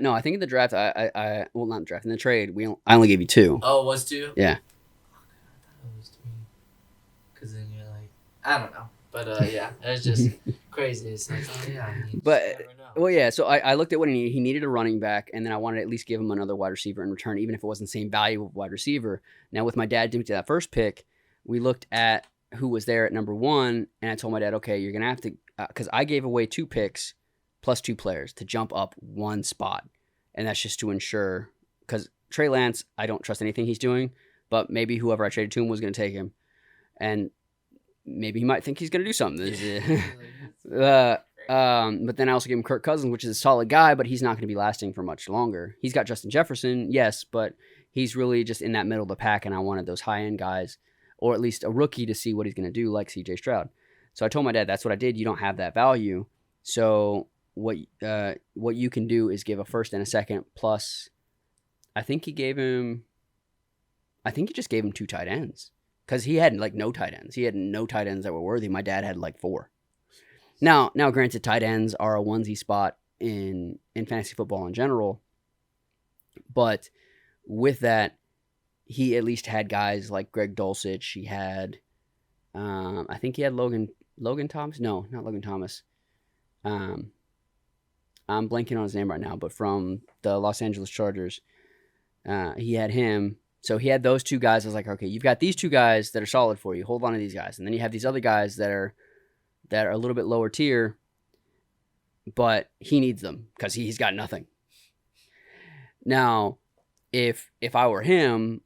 No, I think in the draft, well, not in the draft, in the trade, I only gave you 2. Oh, it was 2? Yeah. I thought it was 3. Because then you're like, I don't know. But yeah, it's just crazy. It's like, oh yeah. Well, yeah. So I looked at what he needed. He needed a running back, and then I wanted to at least give him another wide receiver in return, even if it wasn't the same value of wide receiver. Now, with my dad doing that first pick, we looked at who was there at number 1, and I told my dad, okay, you're gonna have to, because I gave away 2 picks plus 2 players to jump up 1 spot, and that's just to ensure. Because Trey Lance, I don't trust anything he's doing, but maybe whoever I traded to him was gonna take him, and maybe he might think he's going to do something. But then I also gave him Kirk Cousins, which is a solid guy, but he's not going to be lasting for much longer. He's got Justin Jefferson, yes, but he's really just in that middle of the pack, and I wanted those high-end guys, or at least a rookie to see what he's going to do, like CJ Stroud. So I told my dad, that's what I did. You don't have that value. So what you can do is give a first and a second, plus I think he just gave him 2 tight ends. Because he had like no tight ends. He had no tight ends that were worthy. My dad had like 4. Now, granted, tight ends are a onesie spot in fantasy football in general. But with that, he at least had guys like Greg Dulcich. He had, I think he had Logan Thomas. No, not Logan Thomas. I'm blanking on his name right now, but from the Los Angeles Chargers, he had him. So he had those 2 guys. I was like, okay, you've got these 2 guys that are solid for you. Hold on to these guys. And then you have these other guys that are a little bit lower tier, but he needs them because he's got nothing. Now, if I were him,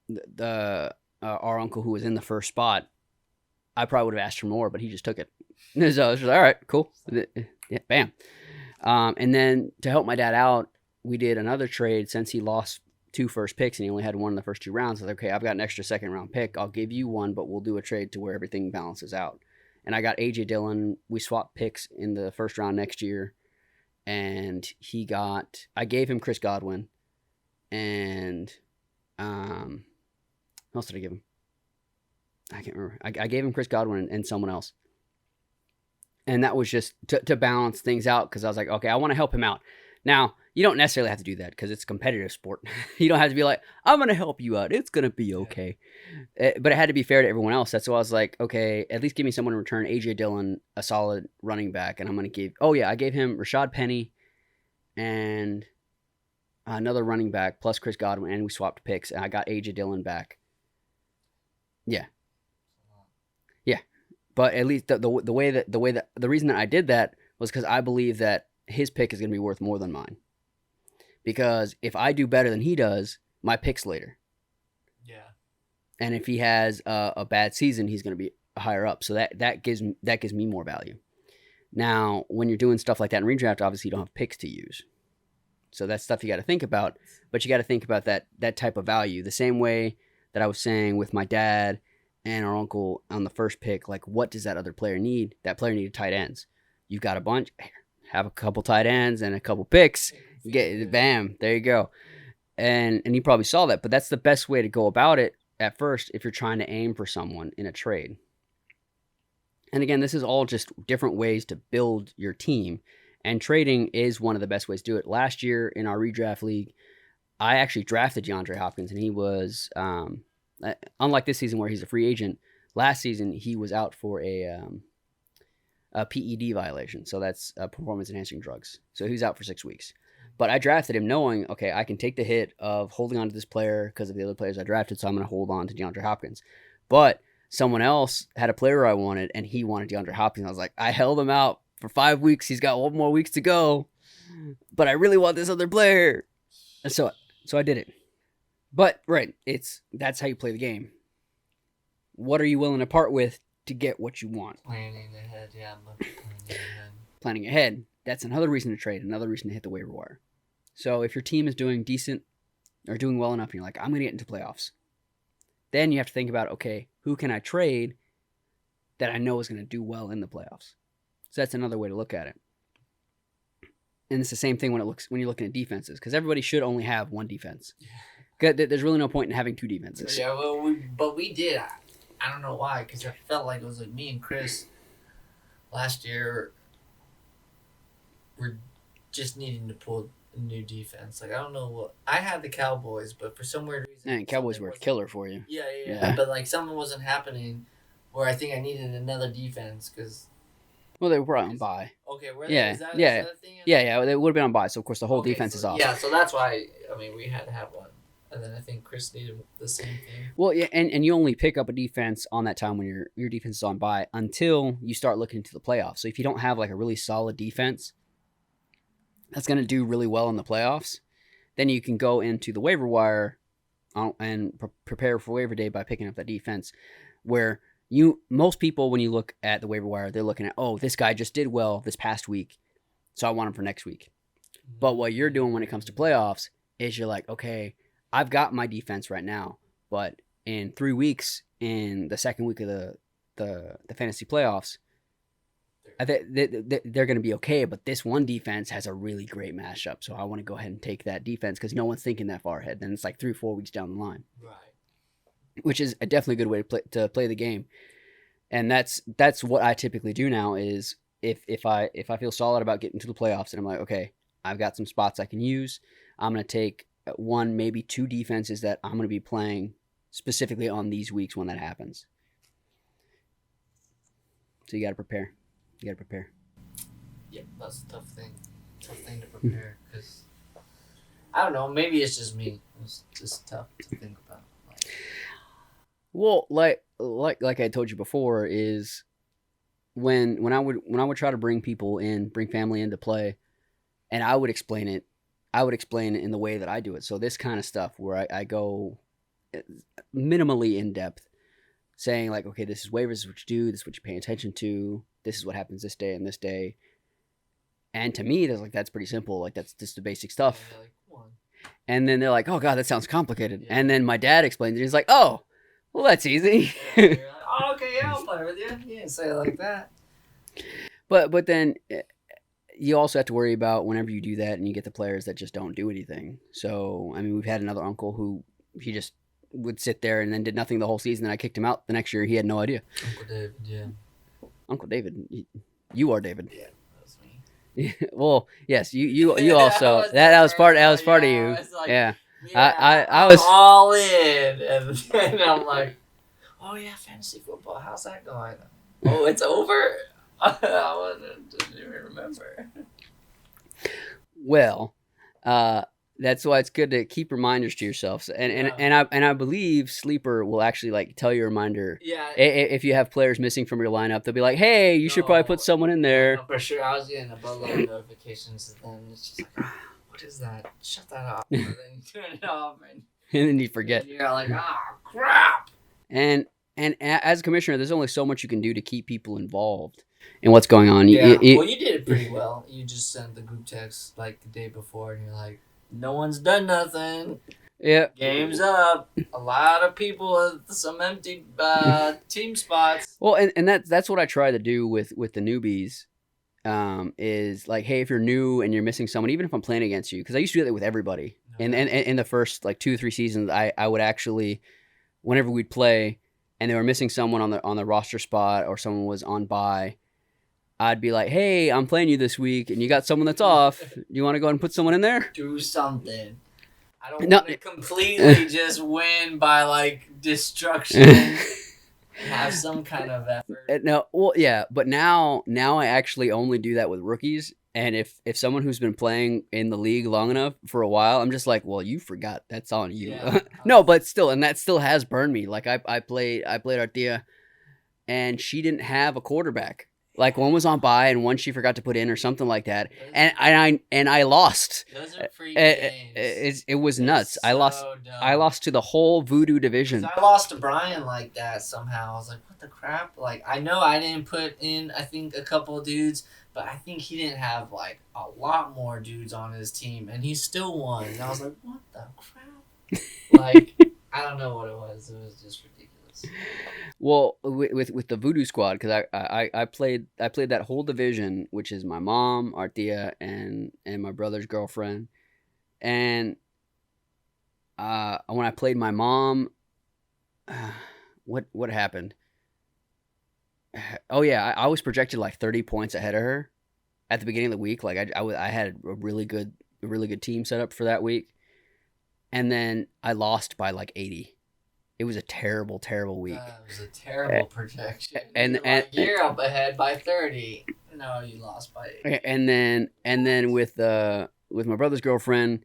the our uncle who was in the first spot, I probably would have asked for more, but he just took it. So I was just like, all right, cool. Yeah, bam. And then to help my dad out, we did another trade since he lost 2 first picks and he only had one in the first 2 rounds. I was like, okay, I've got an extra second round pick. I'll give you one, but we'll do a trade to where everything balances out. And I got AJ Dillon. We swapped picks in the first round next year. And I gave him Chris Godwin. And what else did I give him? I can't remember. I gave him Chris Godwin and someone else. And that was just to balance things out because I was like, okay, I want to help him out. Now, you don't necessarily have to do that because it's a competitive sport. You don't have to be like, I'm going to help you out. It's going to be okay. But it had to be fair to everyone else. That's why I was like, okay, at least give me someone in return. AJ Dillon, a solid running back. And I'm going to I gave him Rashad Penny and another running back plus Chris Godwin. And we swapped picks. And I got AJ Dillon back. Yeah. Yeah. But at least the reason that I did that was because I believe that his pick is going to be worth more than mine. Because if I do better than he does, my pick's later. Yeah. And if he has a bad season, he's going to be higher up. So that gives me more value. Now, when you're doing stuff like that in redraft, obviously you don't have picks to use. So that's stuff you got to think about. But you got to think about that type of value. The same way that I was saying with my dad and our uncle on the first pick, like what does that other player need? That player needed tight ends. You've got a bunch. Have a couple tight ends and a couple picks. Bam, there you go. And you probably saw that, but that's the best way to go about it at first if you're trying to aim for someone in a trade. And again, this is all just different ways to build your team. And trading is one of the best ways to do it. Last year in our redraft league, I actually drafted DeAndre Hopkins, and he was, unlike this season where he's a free agent, last season he was out for a PED violation. So that's performance enhancing drugs. So he was out for 6 weeks. But I drafted him knowing, okay, I can take the hit of holding on to this player because of the other players I drafted, so I'm going to hold on to DeAndre Hopkins. But someone else had a player I wanted, and he wanted DeAndre Hopkins. I was like, I held him out for 5 weeks. He's got 1 more weeks to go. But I really want this other player. And so I did it. But, right, that's how you play the game. What are you willing to part with to get what you want? Planning ahead, yeah. Planning ahead. That's another reason to trade, another reason to hit the waiver wire. So if your team is doing decent or doing well enough and you're like, I'm going to get into playoffs, then you have to think about, okay, who can I trade that I know is going to do well in the playoffs? So that's another way to look at it. And it's the same thing when you're looking at defenses, because everybody should only have one defense. Yeah. There's really no point in having 2 defenses. Yeah, well, we did. I don't know why, because I felt like it was like me and Chris last year were just needing to pull a new defense. Like, I don't know what. I had the Cowboys, but for some weird reason. Man, Cowboys were a killer for you. Yeah. But, like, something wasn't happening where I think I needed another defense because. Well, they were on bye. Okay, were they? Is that yeah. a thing? Yeah, they would have been on bye, so of course the whole defense is off. Yeah, so that's why, we had to have one. And then I think Chris needed the same thing. Well, yeah, and you only pick up a defense on that time when your defense is on bye until you start looking to the playoffs. So if you don't have like a really solid defense that's going to do really well in the playoffs, then you can go into the waiver wire and prepare for waiver day by picking up that defense. Where most people, when you look at the waiver wire, they're looking at, oh, this guy just did well this past week, so I want him for next week. But what you're doing when it comes to playoffs is you're like, okay, I've got my defense right now, but in 3 weeks, in the second week of the fantasy playoffs, I think they're going to be okay, but this one defense has a really great matchup, so I want to go ahead and take that defense because no one's thinking that far ahead. Then it's like 3 or 4 weeks down the line, right? Which is a definitely good way to play the game, and that's what I typically do now. Is if I feel solid about getting to the playoffs, and I'm like, okay, I've got some spots I can use, I'm going to take 1, maybe 2 defenses that I'm going to be playing specifically on these weeks when that happens. So you got to prepare. You got to prepare. Yeah, that's a tough thing to prepare because I don't know. Maybe it's just me. It's just tough to think about. Well, like I told you before, is when I would try to bring family into play, and I would explain it in the way that I do it. So this kind of stuff where I go minimally in depth, saying like, okay, this is waivers, this is what you do, this is what you pay attention to, this is what happens this day and this day. And to me, that's pretty simple. Like, that's just the basic stuff. Yeah, like, come on. And then they're like, oh God, that sounds complicated. Yeah. And then my dad explains it. He's like, oh, well, that's easy. Yeah, you're like, oh, okay, yeah, I'll play with you. You didn't say it like that. But then you also have to worry about whenever you do that and you get the players that just don't do anything. So, I mean, we've had another uncle who he just would sit there and then did nothing the whole season. And I kicked him out the next year. He had no idea. Uncle David, yeah. Uncle David, you are David. Yeah, that was me. Well, yes, you also that was part of you. Like, yeah. I was all in, and then I'm like, oh yeah, fantasy football. How's that going? Oh, it's over. I didn't even remember. Well, that's why it's good to keep reminders to yourself. And I believe Sleeper will actually like tell you a reminder. Yeah. If you have players missing from your lineup, they'll be like, "Hey, you should probably put someone in there." No, for sure, I was getting a boatload of notifications, and then it's just like, what is that? Shut that off. And then you turn it off, and then you forget. And you're like, crap. And as a commissioner, there's only so much you can do to keep people involved in what's going on. Yeah. Well, you did it pretty well. You just sent the group text like the day before, and you're like, no one's done nothing. Yeah. Game's up. A lot of people with some empty team spots. Well, and that's what I try to do with the newbies. Is like, hey, if you're new and you're missing someone, even if I'm playing against you, because I used to do that with everybody. And in the first like 2 or 3 seasons, I would actually, whenever we'd play, and they were missing someone on the roster spot or someone was on bye, I'd be like, hey, I'm playing you this week, and you got someone that's off. Do you want to go ahead and put someone in there? Do something. I don't want to completely just win by, like, destruction. Have some kind of effort. No, well, yeah, but now I actually only do that with rookies. And if someone who's been playing in the league long enough for a while, I'm just like, well, you forgot. That's on you. Yeah. No, but still, and that still has burned me. Like I played Artia, and she didn't have a quarterback. Like one was on bye and one she forgot to put in or something like that, and I lost. Those are free games. It was nuts. So I lost to the whole Voodoo division. I lost to Brian like that somehow. I was like, what the crap? Like I know I didn't put in I think a couple of dudes, but I think he didn't have like a lot more dudes on his team, and he still won. And I was like, what the crap? Like I don't know what it was. It was just ridiculous. Well, with the Voodoo squad, because I played that whole division, which is my mom, Artia, and my brother's girlfriend, and when I played my mom, what happened? Oh yeah, I was projected like 30 points ahead of her at the beginning of the week. Like I had a really good team set up for that week, and then I lost by like 80. It was a terrible week. It was a terrible projection. And you're up ahead by 30. No, you lost by 8. And then with my brother's girlfriend,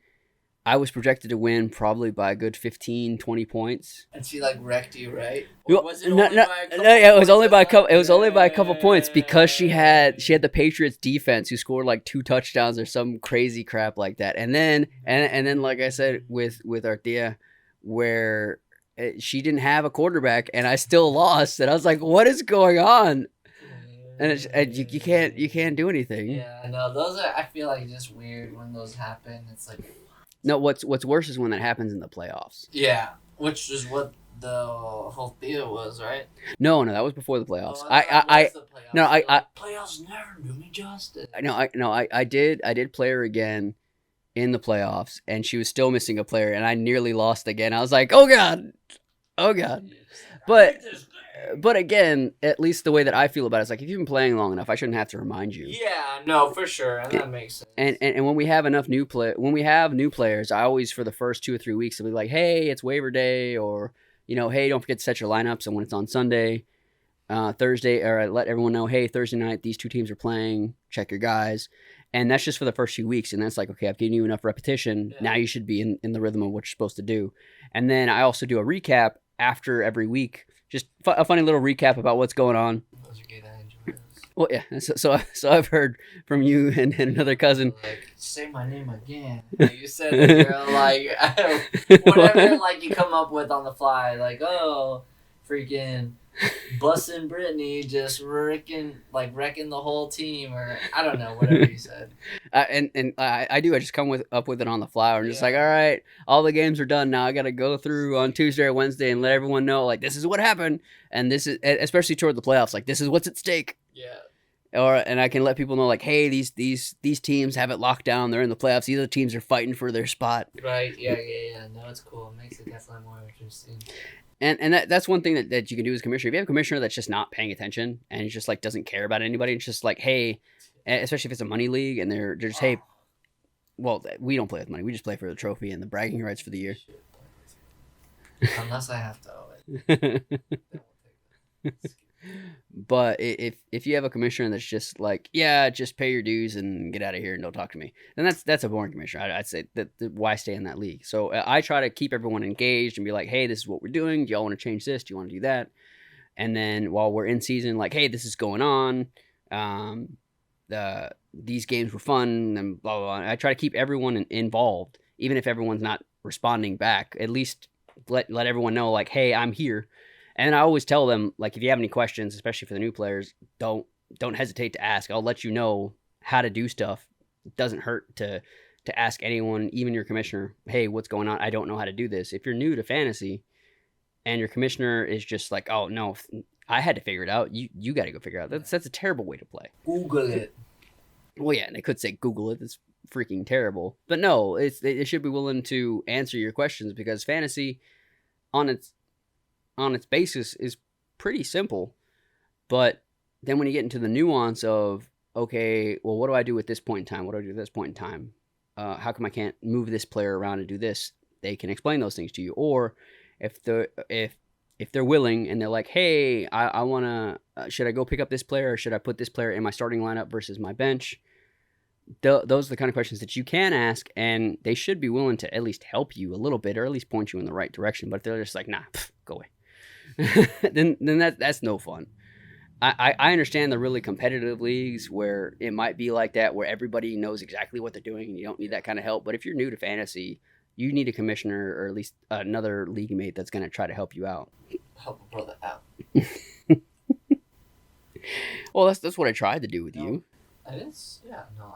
I was projected to win probably by a good 15, 20 points. And she like wrecked you, right? Or was it no, it was only by a couple. It was only by a couple points because she had the Patriots defense who scored like 2 touchdowns or some crazy crap like that. And then like I said with Artia, where she didn't have a quarterback, and I still lost. And I was like, "What is going on?" And you can't do anything. Yeah, no, those are. I feel like just weird when those happen. It's like, no. What's worse is when that happens in the playoffs. Yeah, which is what the whole deal was, right? No, that was before the playoffs. Playoffs never do me justice. I did play her again in the playoffs, and she was still missing a player, and I nearly lost again. I was like, oh god. But again, at least the way that I feel about it is like, if you've been playing long enough, I shouldn't have to remind you. Yeah, no, for sure, and that makes sense. And when we have enough new players, I always, for the first 2 or 3 weeks, I'll be like, hey, it's waiver day, or hey, don't forget to set your lineups. And when it's on Sunday, Thursday, or I let everyone know, hey, Thursday night these 2 teams are playing. Check your guys. And that's just for the first few weeks. And that's like, okay, I've given you enough repetition. Yeah. Now you should be in the rhythm of what you're supposed to do. And then I also do a recap after every week. Just a funny little recap about what's going on. Those are good. I enjoy those. Well, yeah. So I've heard from you and another cousin. Like, say my name again. Like you said it, girl. Like whatever, like you come up with on the fly. Like, oh, freaking busting Brittany, just wrecking the whole team, or I don't know, whatever you said. I do. I just come up with it on the fly. I'm just like, all right, all the games are done now. I got to go through on Tuesday or Wednesday and let everyone know, like, this is what happened, and this is especially toward the playoffs. Like, this is what's at stake. Yeah. And I can let people know, like, hey, these teams have it locked down. They're in the playoffs. These other teams are fighting for their spot. Right. Yeah. No, it's cool. It makes it definitely more interesting. And that's one thing that you can do as a commissioner. If you have a commissioner that's just not paying attention and he's just like doesn't care about anybody, it's just like, hey, especially if it's a money league and they're just, hey, well, we don't play with money. We just play for the trophy and the bragging rights for the year. Unless I have to owe it. But if you have a commissioner that's just like, yeah, just pay your dues and get out of here and don't talk to me, then that's a boring commissioner. I'd say that why stay in that league? So I try to keep everyone engaged and be like, hey, this is what we're doing. Do y'all want to change this? Do you want to do that? And then while we're in season, like, hey, this is going on. These games were fun and blah, blah, blah. I try to keep everyone involved, even if everyone's not responding back. At least let everyone know, like, hey, I'm here. And I always tell them, like, if you have any questions, especially for the new players, don't hesitate to ask. I'll let you know how to do stuff. It doesn't hurt to ask anyone, even your commissioner, hey, what's going on? I don't know how to do this. If you're new to fantasy and your commissioner is just like, oh, no, I had to figure it out. You got to go figure it out. That's a terrible way to play. Google it. Well, yeah, and they could say Google it. It's freaking terrible. But no, it should be willing to answer your questions because fantasy on its basis is pretty simple. But then when you get into the nuance of, okay, well, what do I do at this point in time? What do I do at this point in time? How come I can't move this player around and do this? They can explain those things to you. Or if they're willing and they're like, hey, I want to, should I go pick up this player or should I put this player in my starting lineup versus my bench? Those are the kind of questions that you can ask, and they should be willing to at least help you a little bit or at least point you in the right direction. But if they're just like, nah, go away, then that's no fun. I understand the really competitive leagues where it might be like that, where everybody knows exactly what they're doing and you don't need that kind of help. But if you're new to fantasy, you need a commissioner or at least another league mate that's going to try to help you out. Help a brother out. Well, that's what I tried to do with you. It is, yeah. No,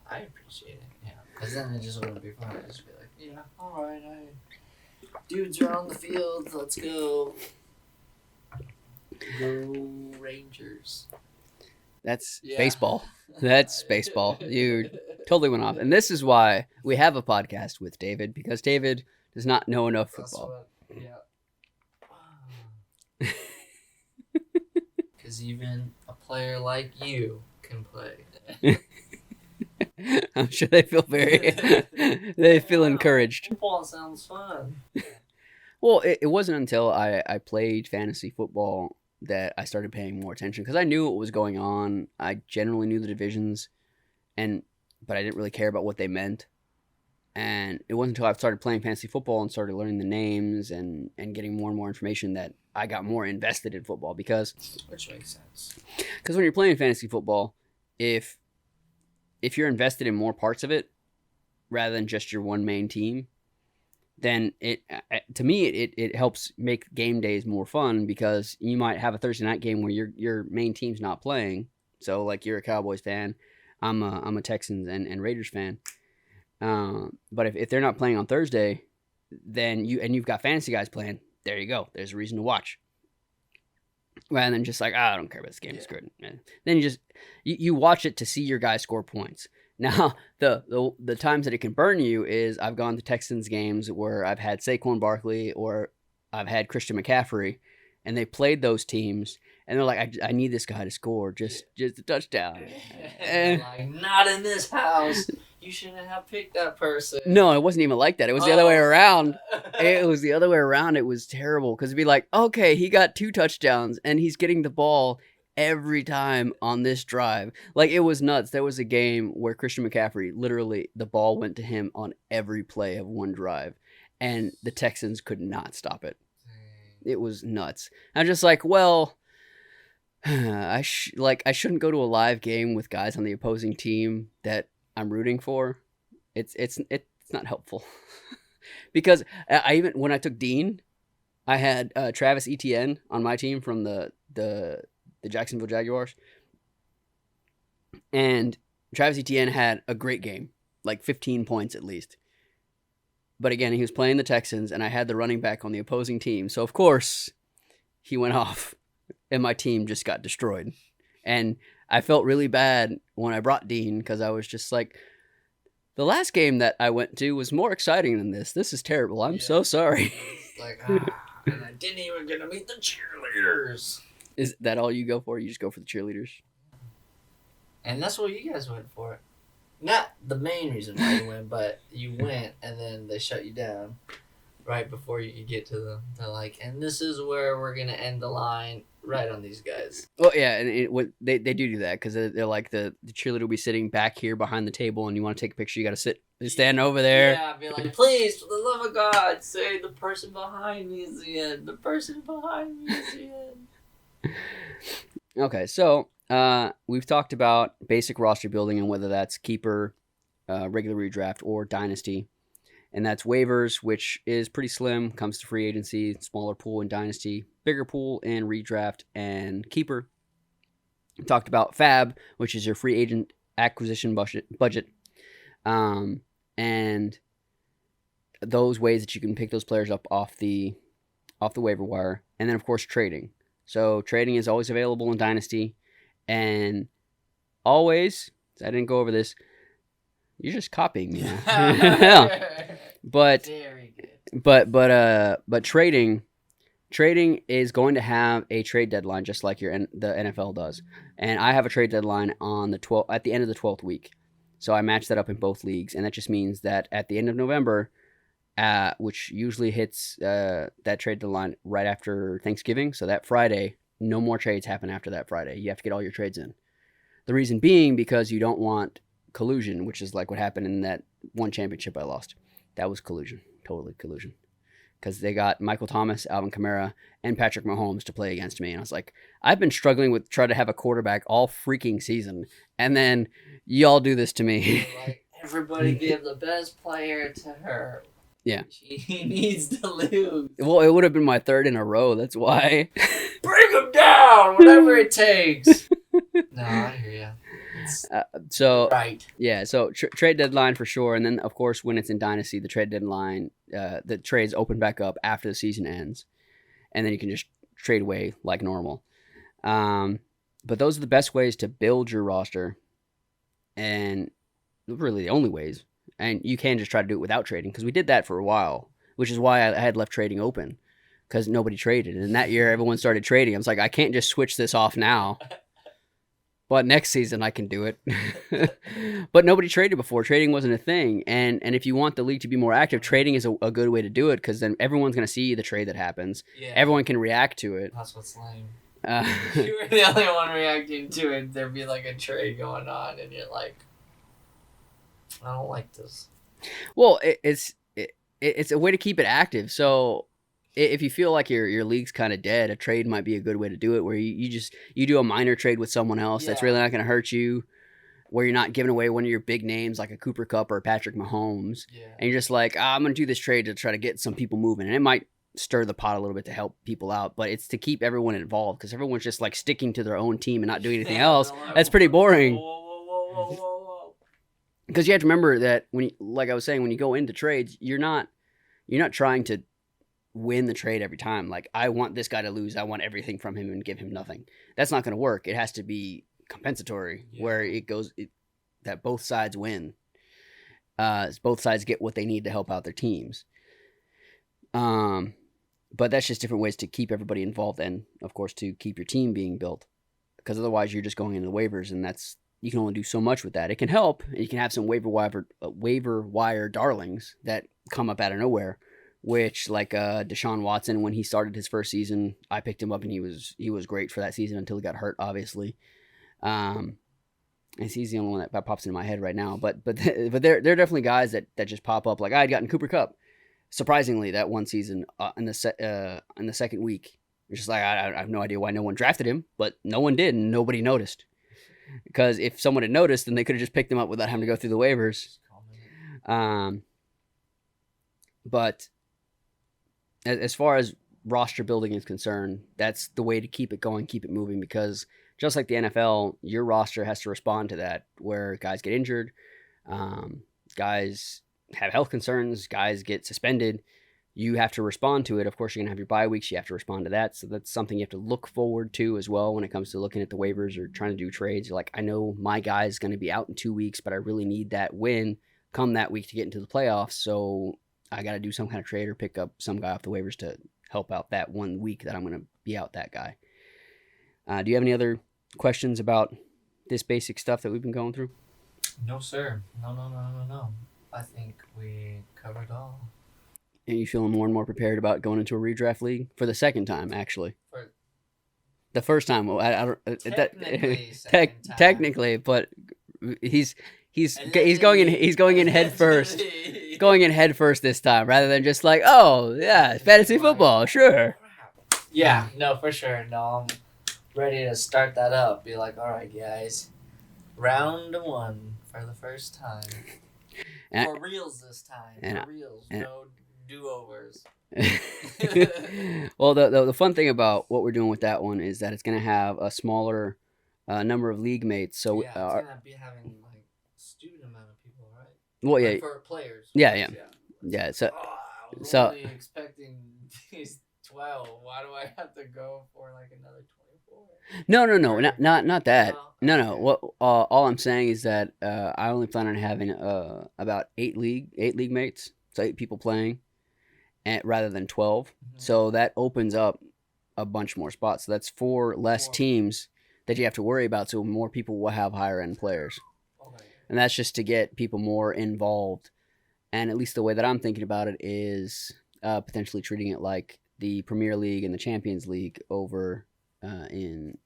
I appreciate it. Yeah, because then it just wouldn't be fun. I'd just be like, yeah, all right, dudes are on the field. Let's go. Go Rangers. That's baseball. That's baseball. You totally went off. And this is why we have a podcast with David, because David does not know enough football. Because even a player like you can play. I'm sure they feel they feel encouraged. Football sounds fun. Well, it wasn't until I played fantasy football that I started paying more attention because I knew what was going on. I generally knew the divisions, but I didn't really care about what they meant. And it wasn't until I started playing fantasy football and started learning the names and getting more and more information that I got more invested in football which makes sense. Because when you're playing fantasy football, if you're invested in more parts of it rather than just your one main team, then it helps make game days more fun because you might have a Thursday night game where your main team's not playing. So like you're a Cowboys fan, I'm a Texans and Raiders fan. But if they're not playing on Thursday, then you've got fantasy guys playing. There you go. There's a reason to watch. Rather than just like, I don't care about this game. It's good. Then you watch it to see your guys score points. Now, the times that it can burn you is I've gone to Texans games where I've had Saquon Barkley or I've had Christian McCaffrey, and they played those teams, and they're like, I need this guy to score just a touchdown. Like, not in this house. You shouldn't have picked that person. No, it wasn't even like that. It was the other way around. It was the other way around. It was terrible because it'd be like, okay, he got 2 touchdowns, and he's getting the ball every time on this drive. Like, it was nuts. There was a game where Christian McCaffrey, literally, the ball went to him on every play of one drive, and the Texans could not stop it. It was nuts. I'm just like, well, I shouldn't go to a live game with guys on the opposing team that I'm rooting for. It's not helpful because I even when I took Dean, I had Travis Etienne on my team from the Jacksonville Jaguars, and Travis Etienne had a great game, like 15 points at least. But again, he was playing the Texans, and I had the running back on the opposing team, so of course he went off, and my team just got destroyed. And I felt really bad when I brought Dean because I was just like, the last game that I went to was more exciting than this. This is terrible. I'm so sorry. Like, and I didn't even get to meet the cheerleaders. Is that all you go for? You just go for the cheerleaders? And that's what you guys went for. Not the main reason why you went, but you went and then they shut you down right before you get to them. They're like, and this is where we're going to end the line right on these guys. Well, yeah, and they do that because they're like the cheerleader will be sitting back here behind the table, and you want to take a picture, you got to stand over there. Yeah, be like, please, for the love of God, say the person behind me is the end. The person behind me is the end. Okay, so we've talked about basic roster building and whether that's keeper, regular redraft, or dynasty. And that's waivers, which is pretty slim, comes to free agency, smaller pool in dynasty, bigger pool in redraft and keeper. We talked about fab, which is your free agent acquisition budget. And those ways that you can pick those players up off the waiver wire. And then, of course, trading. So trading is always available in dynasty. And always, I didn't go over this, you're just copying me now. Yeah. But very good. But trading is going to have a trade deadline just like the NFL does. And I have a trade deadline on at the end of the 12th week. So I match that up in both leagues, and that just means that at the end of November, which usually hits that trade deadline right after Thanksgiving, so that Friday, no more trades happen after that Friday. You have to get all your trades in. The reason being because you don't want collusion, which is like what happened in that one championship I lost. That was collusion, totally collusion. Because they got Michael Thomas, Alvin Kamara, and Patrick Mahomes to play against me. And I was like, I've been struggling with trying to have a quarterback all freaking season. And then y'all do this to me. Like, everybody give the best player to her. Yeah. She needs to lose. Well, it would have been my third in a row. That's why. Bring him down, whatever it takes. No, I hear you. Right. Yeah, so trade deadline for sure. And then, of course, when it's in Dynasty, the trade deadline, the trades open back up after the season ends. And then you can just trade away like normal. But those are the best ways to build your roster. And really the only ways. And you can just try to do it without trading, because we did that for a while, which is why I had left trading open, because nobody traded. And that year, everyone started trading. I was like, I can't just switch this off now. But next season, I can do it. But nobody traded before. Trading wasn't a thing. And if you want the league to be more active, trading is a good way to do it, because then everyone's going to see the trade that happens. Yeah. Everyone can react to it. That's what's lame. You were the only one reacting to it. There'd be like a trade going on, and you're like, I don't like this. Well, it's a way to keep it active. So if you feel like your league's kind of dead, a trade might be a good way to do it, where you do a minor trade with someone else that's really not going to hurt you, where you're not giving away one of your big names like a Cooper Kupp or a Patrick Mahomes. Yeah. And you're just like, I'm going to do this trade to try to get some people moving. And it might stir the pot a little bit to help people out, but it's to keep everyone involved, because everyone's just like sticking to their own team and not doing anything else. That's pretty boring. Whoa. Because you have to remember that like I was saying, when you go into trades, you're not trying to win the trade every time. Like, I want this guy to lose, I want everything from him and give him nothing. That's not going to work. It has to be compensatory, where it goes that both sides win. Both sides get what they need to help out their teams. But that's just different ways to keep everybody involved, and of course to keep your team being built. Because otherwise, you're just going into the waivers, and you can only do so much with that. It can help, and you can have some waiver wire darlings that come up out of nowhere, which, like Deshaun Watson, when he started his first season, I picked him up, and he was great for that season until he got hurt, obviously. And he's the only one that pops into my head right now. But there are definitely guys that just pop up. Like, I had gotten Cooper Kupp, surprisingly, that one season in the second week, It's just like, I have no idea why no one drafted him, but no one did, and nobody noticed. Because if someone had noticed, then they could have just picked him up without having to go through the waivers. But as far as roster building is concerned, that's the way to keep it going, keep it moving, because just like the NFL, your roster has to respond to that, where guys get injured, guys have health concerns, guys get suspended. You have to respond to it. Of course, you're going to have your bye weeks. You have to respond to that. So that's something you have to look forward to as well when it comes to looking at the waivers or trying to do trades. You're like, I know my guy's going to be out in 2 weeks, but I really need that win come that week to get into the playoffs. So I got to do some kind of trade or pick up some guy off the waivers to help out that 1 week that I'm going to be out that guy. Do you have any other questions about this basic stuff that we've been going through? No, sir. No. I think we covered all. And you feeling more and more prepared about going into a redraft league for the second time, actually? For the first time, well, I don't. Technically, but he's going in head first. He's going in head first this time, rather than just like, oh yeah, fantasy football, sure. Yeah, no, for sure. No, I'm ready to start that up. Be like, all right, guys, round 1 for the first time. For reals this time. For reals, no do-overs. Well, the fun thing about what we're doing with that one is that it's going to have a smaller number of league mates. So it's going to be having like a student amount of people, right? Well, yeah. Like for players. Yeah. So, I was only expecting these 12. Why do I have to go for like another 24? No, not that. Oh, No. okay. What all I'm saying is that I only plan on having about 8 league mates, so 8 people playing, rather than 12. Mm-hmm. So that opens up a bunch more spots. So that's 4 less teams that you have to worry about. So more people will have higher end players, and that's just to get people more involved. And at least the way that I'm thinking about it is potentially treating it like the Premier League and the Champions League over in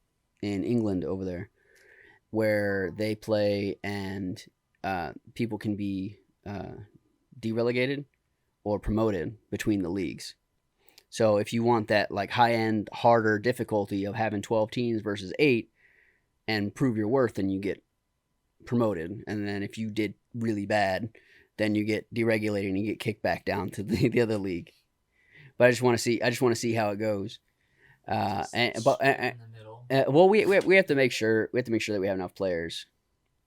England over there, where they play and people can be derelegated or promoted between the leagues. So if you want that like high-end, harder difficulty of having 12 teams versus 8 and prove your worth, then you get promoted. And then if you did really bad, then you get deregulated and you get kicked back down to the other league. But I just want to see how it goes. Well, we have to make sure that we have enough players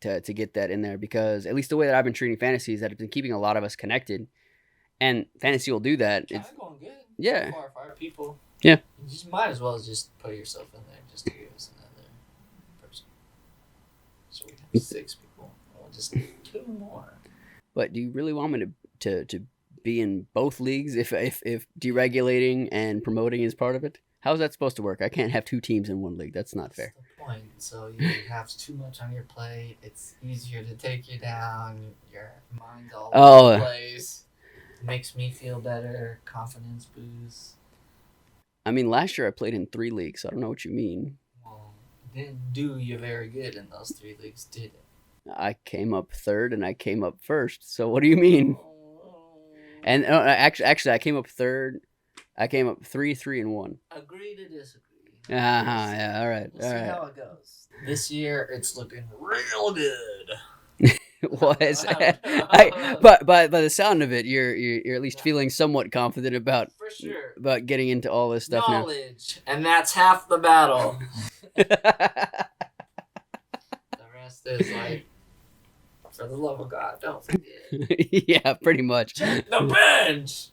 to get that in there, because at least the way that I've been treating fantasy is that it's been keeping a lot of us connected, and fantasy will do that. It's going good. Yeah. So far, 5 people. Yeah. You just might as well just put yourself in there just to give us another person. So we have 6 people. We'll just 2 more. But do you really want me to be in both leagues if deregulating and promoting is part of it? How's that supposed to work? I can't have 2 teams in one league. That's not fair. That's the point. So you have too much on your plate. It's easier to take you down. Your mind's all over the place. Makes me feel better. Confidence boost. I mean, last year I played in 3 leagues. So I don't know what you mean. Well, didn't do you very good in those 3 leagues, did it? I came up 3rd and I came up 1st. So what do you mean? And actually, I came up 3rd. I came up 3, 3, and 1. Agree to disagree. Yeah, all right. We'll see how it goes. This year, it's looking real good. But by the sound of it, you're at least feeling somewhat confident about for sure about getting into all this stuff knowledge, and that's half the battle. The rest is like, for the love of God, don't forget. Yeah, pretty much. Check the bench.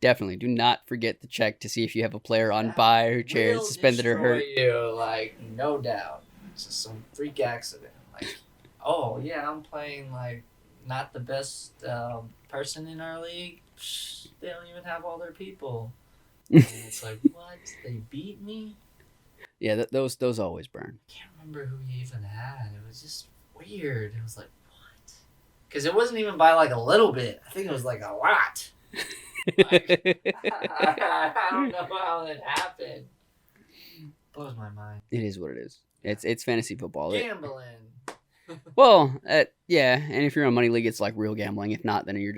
Definitely, do not forget to check to see if you have a player on bye or chair, suspended or hurt. You, like, no doubt. It's just some freak accident. Like, oh yeah, I'm playing like not the best person in our league. Psh, they don't even have all their people. And it's like, what? They beat me? Yeah, those always burn. I can't remember who he even had. It was just weird. It was like, what? Because it wasn't even by like a little bit. I think it was like a lot. Like, I don't know how that happened. Blows my mind. It is what it is. It's fantasy football. Gambling. Well, yeah, and if you're in a money league, it's like real gambling. If not, then you're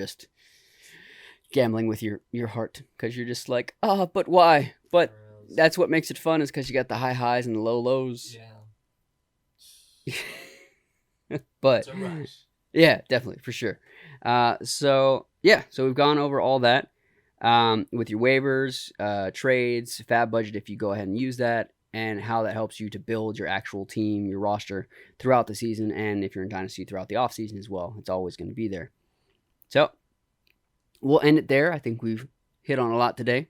gambling with your heart because you're just like, but why? But For that's what makes it fun is because you got the high highs and the low lows. reals. But It's a rush. yeah, definitely for sure. So we've gone over all that with your waivers, trades, fab budget if you go ahead and use that, and how that helps you to build your actual team, your roster throughout the season, and if you're in Dynasty throughout the offseason as well. It's always going to be there. So we'll end it there. I think we've hit on a lot today.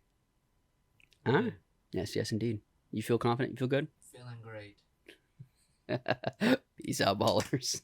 Good. Yes, indeed. You feel confident? You feel good? Feeling great. Peace out, ballers.